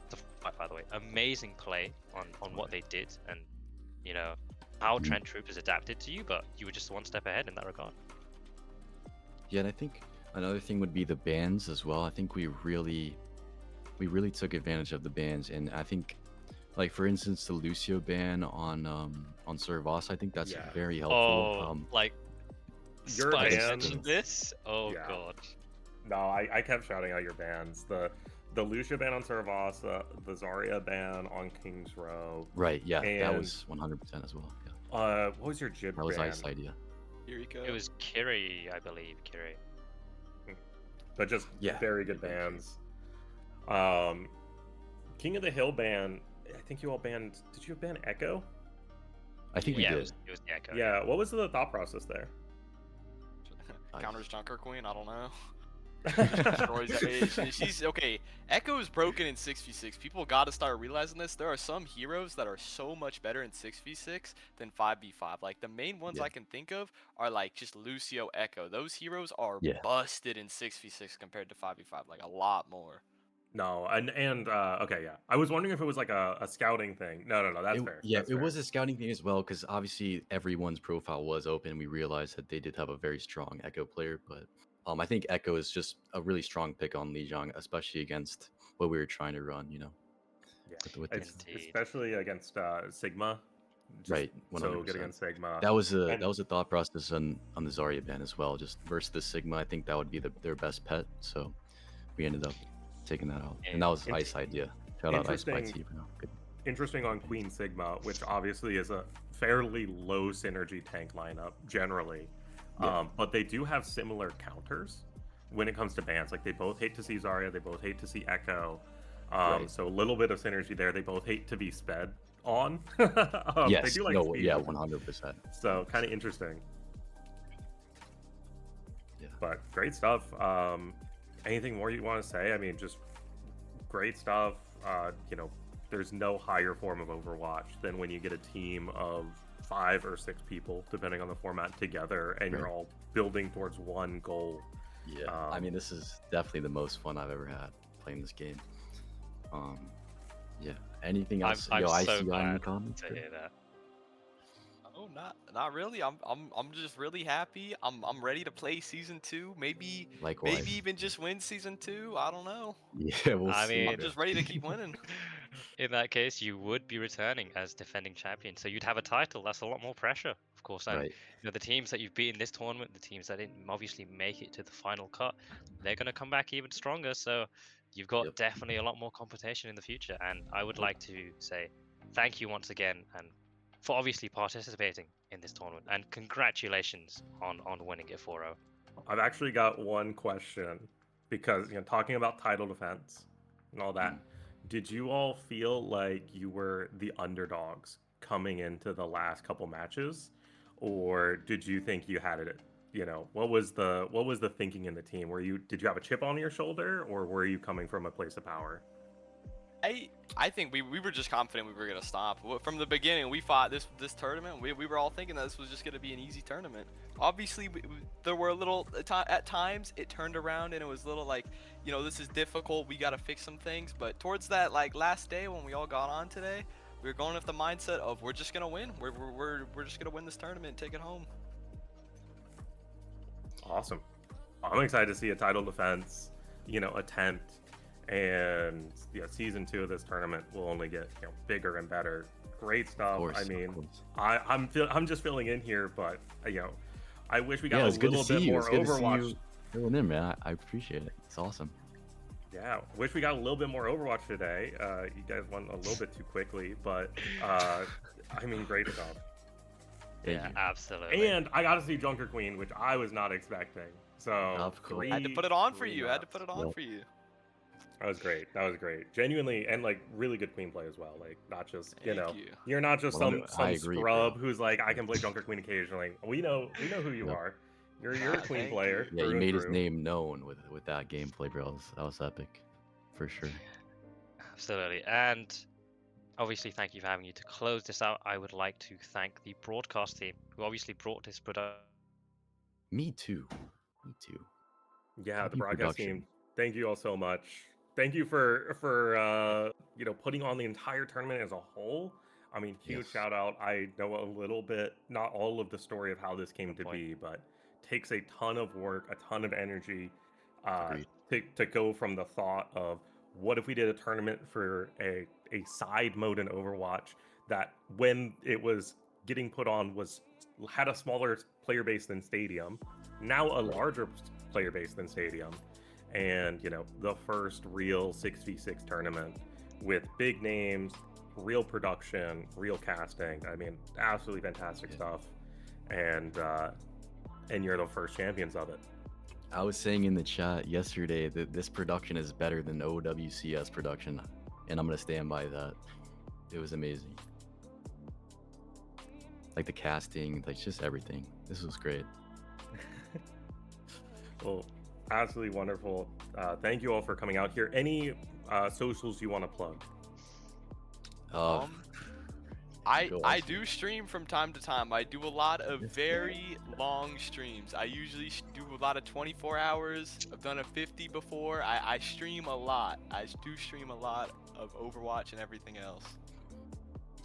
the fight, by the way, amazing play on what they did, and how Trend Troopers adapted to you, but you were just one step ahead in that regard. Yeah, and I think another thing would be the bans as well. I think we really took advantage of the bans, and I think, like, for instance, the Lucio ban on Servos, I think that's very helpful. Oh, like, your Spice ban, mentioned this? Oh yeah. god. No, I kept shouting out your bans. The Lucio ban on Servos, the Zarya ban on King's Row. Right, yeah, and, that was 100% as well. Yeah. What was your Jib That was ban? Ice idea. Eureka. It was Kiri, I believe. Kiri. But just very good bans. King of the Hill ban, I think you all banned. Did you ban Echo? I think we did. It was the Echo. Yeah. What was the thought process there? Counters Junker Queen, I don't know. Destroys that. She's okay. Echo is broken in 6v6. People got to start realizing this. There are some heroes that are so much better in 6v6 than 5v5. Like, the main ones I can think of are like just Lucio, Echo. Those heroes are busted in 6v6 compared to 5v5, like a lot more. No, and okay, yeah. I was wondering if it was like a scouting thing. No, that's fair. Yeah, that's it fair. was a scouting thing as well, because obviously everyone's profile was open. We realized that they did have a very strong Echo player, but I think Echo is just a really strong pick on Lijiang, especially against what we were trying to run, Yeah, with especially against Sigma. Right, 100%. So good against Sigma. That was a thought process on the Zarya ban as well. Just versus the Sigma, I think that would be their best pet. So we ended up taking that out, and that was Ice idea. Shout out Ice by T for now. Good. Interesting on Queen Sigma, which obviously is a fairly low synergy tank lineup generally. But they do have similar counters when it comes to bans. Like, they both hate to see Zarya, they both hate to see Echo. So a little bit of synergy there. They both hate to be sped on. Yes, they do like speed. 100%. So kind of interesting. Yeah. But great stuff. Anything more you want to say? I mean, just great stuff. There's no higher form of Overwatch than when you get a team of 5 or 6 people, depending on the format, together, and you're all building towards one goal. Yeah, I mean, this is definitely the most fun I've ever had playing this game. Yeah. Anything else? I'm so ICI in the glad comments? to hear that. No, not really. I'm just really happy. I'm ready to play season 2. Maybe Likewise. even just win season 2. I don't know. Yeah, we'll I see. mean, I'm just ready to keep winning. in that case, you would be returning as defending champion, so you'd have a title. That's a lot more pressure, of course. And Right. you know, the teams that you've beaten this tournament, the teams that didn't obviously make it to the final cut, they're going to come back even stronger. So you've got Yep. definitely a lot more competition in the future. And I would like to say thank you once again, and for obviously participating in this tournament, and congratulations on winning it 4-0. I've actually got one question because talking about title defense and all that. Did you all feel like you were the underdogs coming into the last couple matches, or did you think you had it? What was the thinking in the team? Did you have a chip on your shoulder, or were you coming from a place of power? I think we were just confident we were gonna stop. From the beginning, we fought this tournament. We were all thinking that this was just gonna be an easy tournament. Obviously, there were a little at times it turned around and it was a little like, this is difficult. We gotta fix some things. But towards that last day when we all got on today, we were going with the mindset of we're just gonna win. We're just gonna win this tournament and take it home. Awesome. I'm excited to see a title defense, attempt. And season 2 of this tournament will only get bigger and better. Great stuff. Course, I mean, I'm just filling in here, but I wish we got Yeah, a it's good to little see bit you. more It's good to see Overwatch. you filling in, man. I appreciate it. It's awesome. Yeah, wish we got a little bit more Overwatch today. You guys went a little bit too quickly, but I mean, great stuff. Thank Yeah, you. absolutely. And I got to see Junker Queen, which I was not expecting. So Of course. I had to put it on for you. I had to put it on Yep. for you. That was great. That was great. Genuinely, and really good queen play as well. Like, not just Thank you. you're not just Well, some I agree, scrub bro. who's like, I can play Junker Queen occasionally. We know who you Yep. are. You're a queen Thank player. Yeah, through you and made his through. name known with that gameplay, bro. That was epic, for sure. Absolutely. And obviously, thank you for having you. To close this out, I would like to thank the broadcast team who obviously brought this production. Me too. Yeah, the Happy broadcast production. team. Thank you all so much. Thank you for putting on the entire tournament as a whole. I mean, huge Yes. shout out. I know a little bit, not all of the story of how this came Good to point. be, but takes a ton of work, a ton of energy Agreed. to go from the thought of what if we did a tournament for a side mode in Overwatch that when it was getting put on had a smaller player base than Stadium, now a larger player base than Stadium, and the first real 6v6 tournament with big names, real production, real casting. I mean, absolutely fantastic stuff, and you're the first champions of it. I was saying in the chat yesterday that this production is better than OWCS production, and I'm gonna stand by that. It was amazing. Like the casting, like just everything. This was great. Well, absolutely wonderful. Thank you all for coming out here. Any socials you want to plug? Uh, I Go I on. do stream from time to time. I do a lot of very long streams. I usually do a lot of 24 hours. I've done a 50 before. I stream a lot. I do stream a lot of Overwatch and everything else.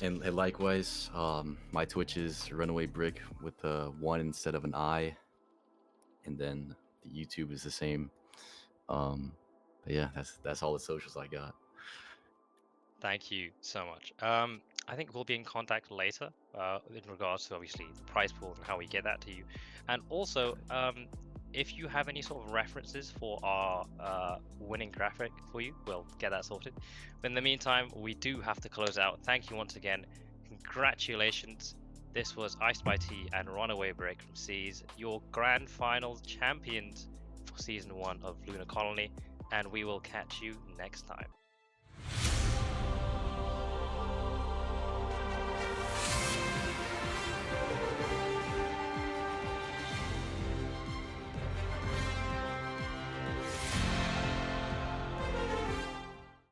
and likewise, my Twitch is Runaway Brick with a 1 instead of an I, and then the YouTube is the same. But yeah, that's all the socials I got. Thank you so much. I think we'll be in contact later in regards to obviously the prize pool and how we get that to you. And also, if you have any sort of references for our winning graphic for you, we'll get that sorted. But in the meantime, we do have to close out. Thank you once again. Congratulations. This was Iced by T and Runaway Break from Seas, your grand final champions for season 1 of Lunar Colony, and we will catch you next time.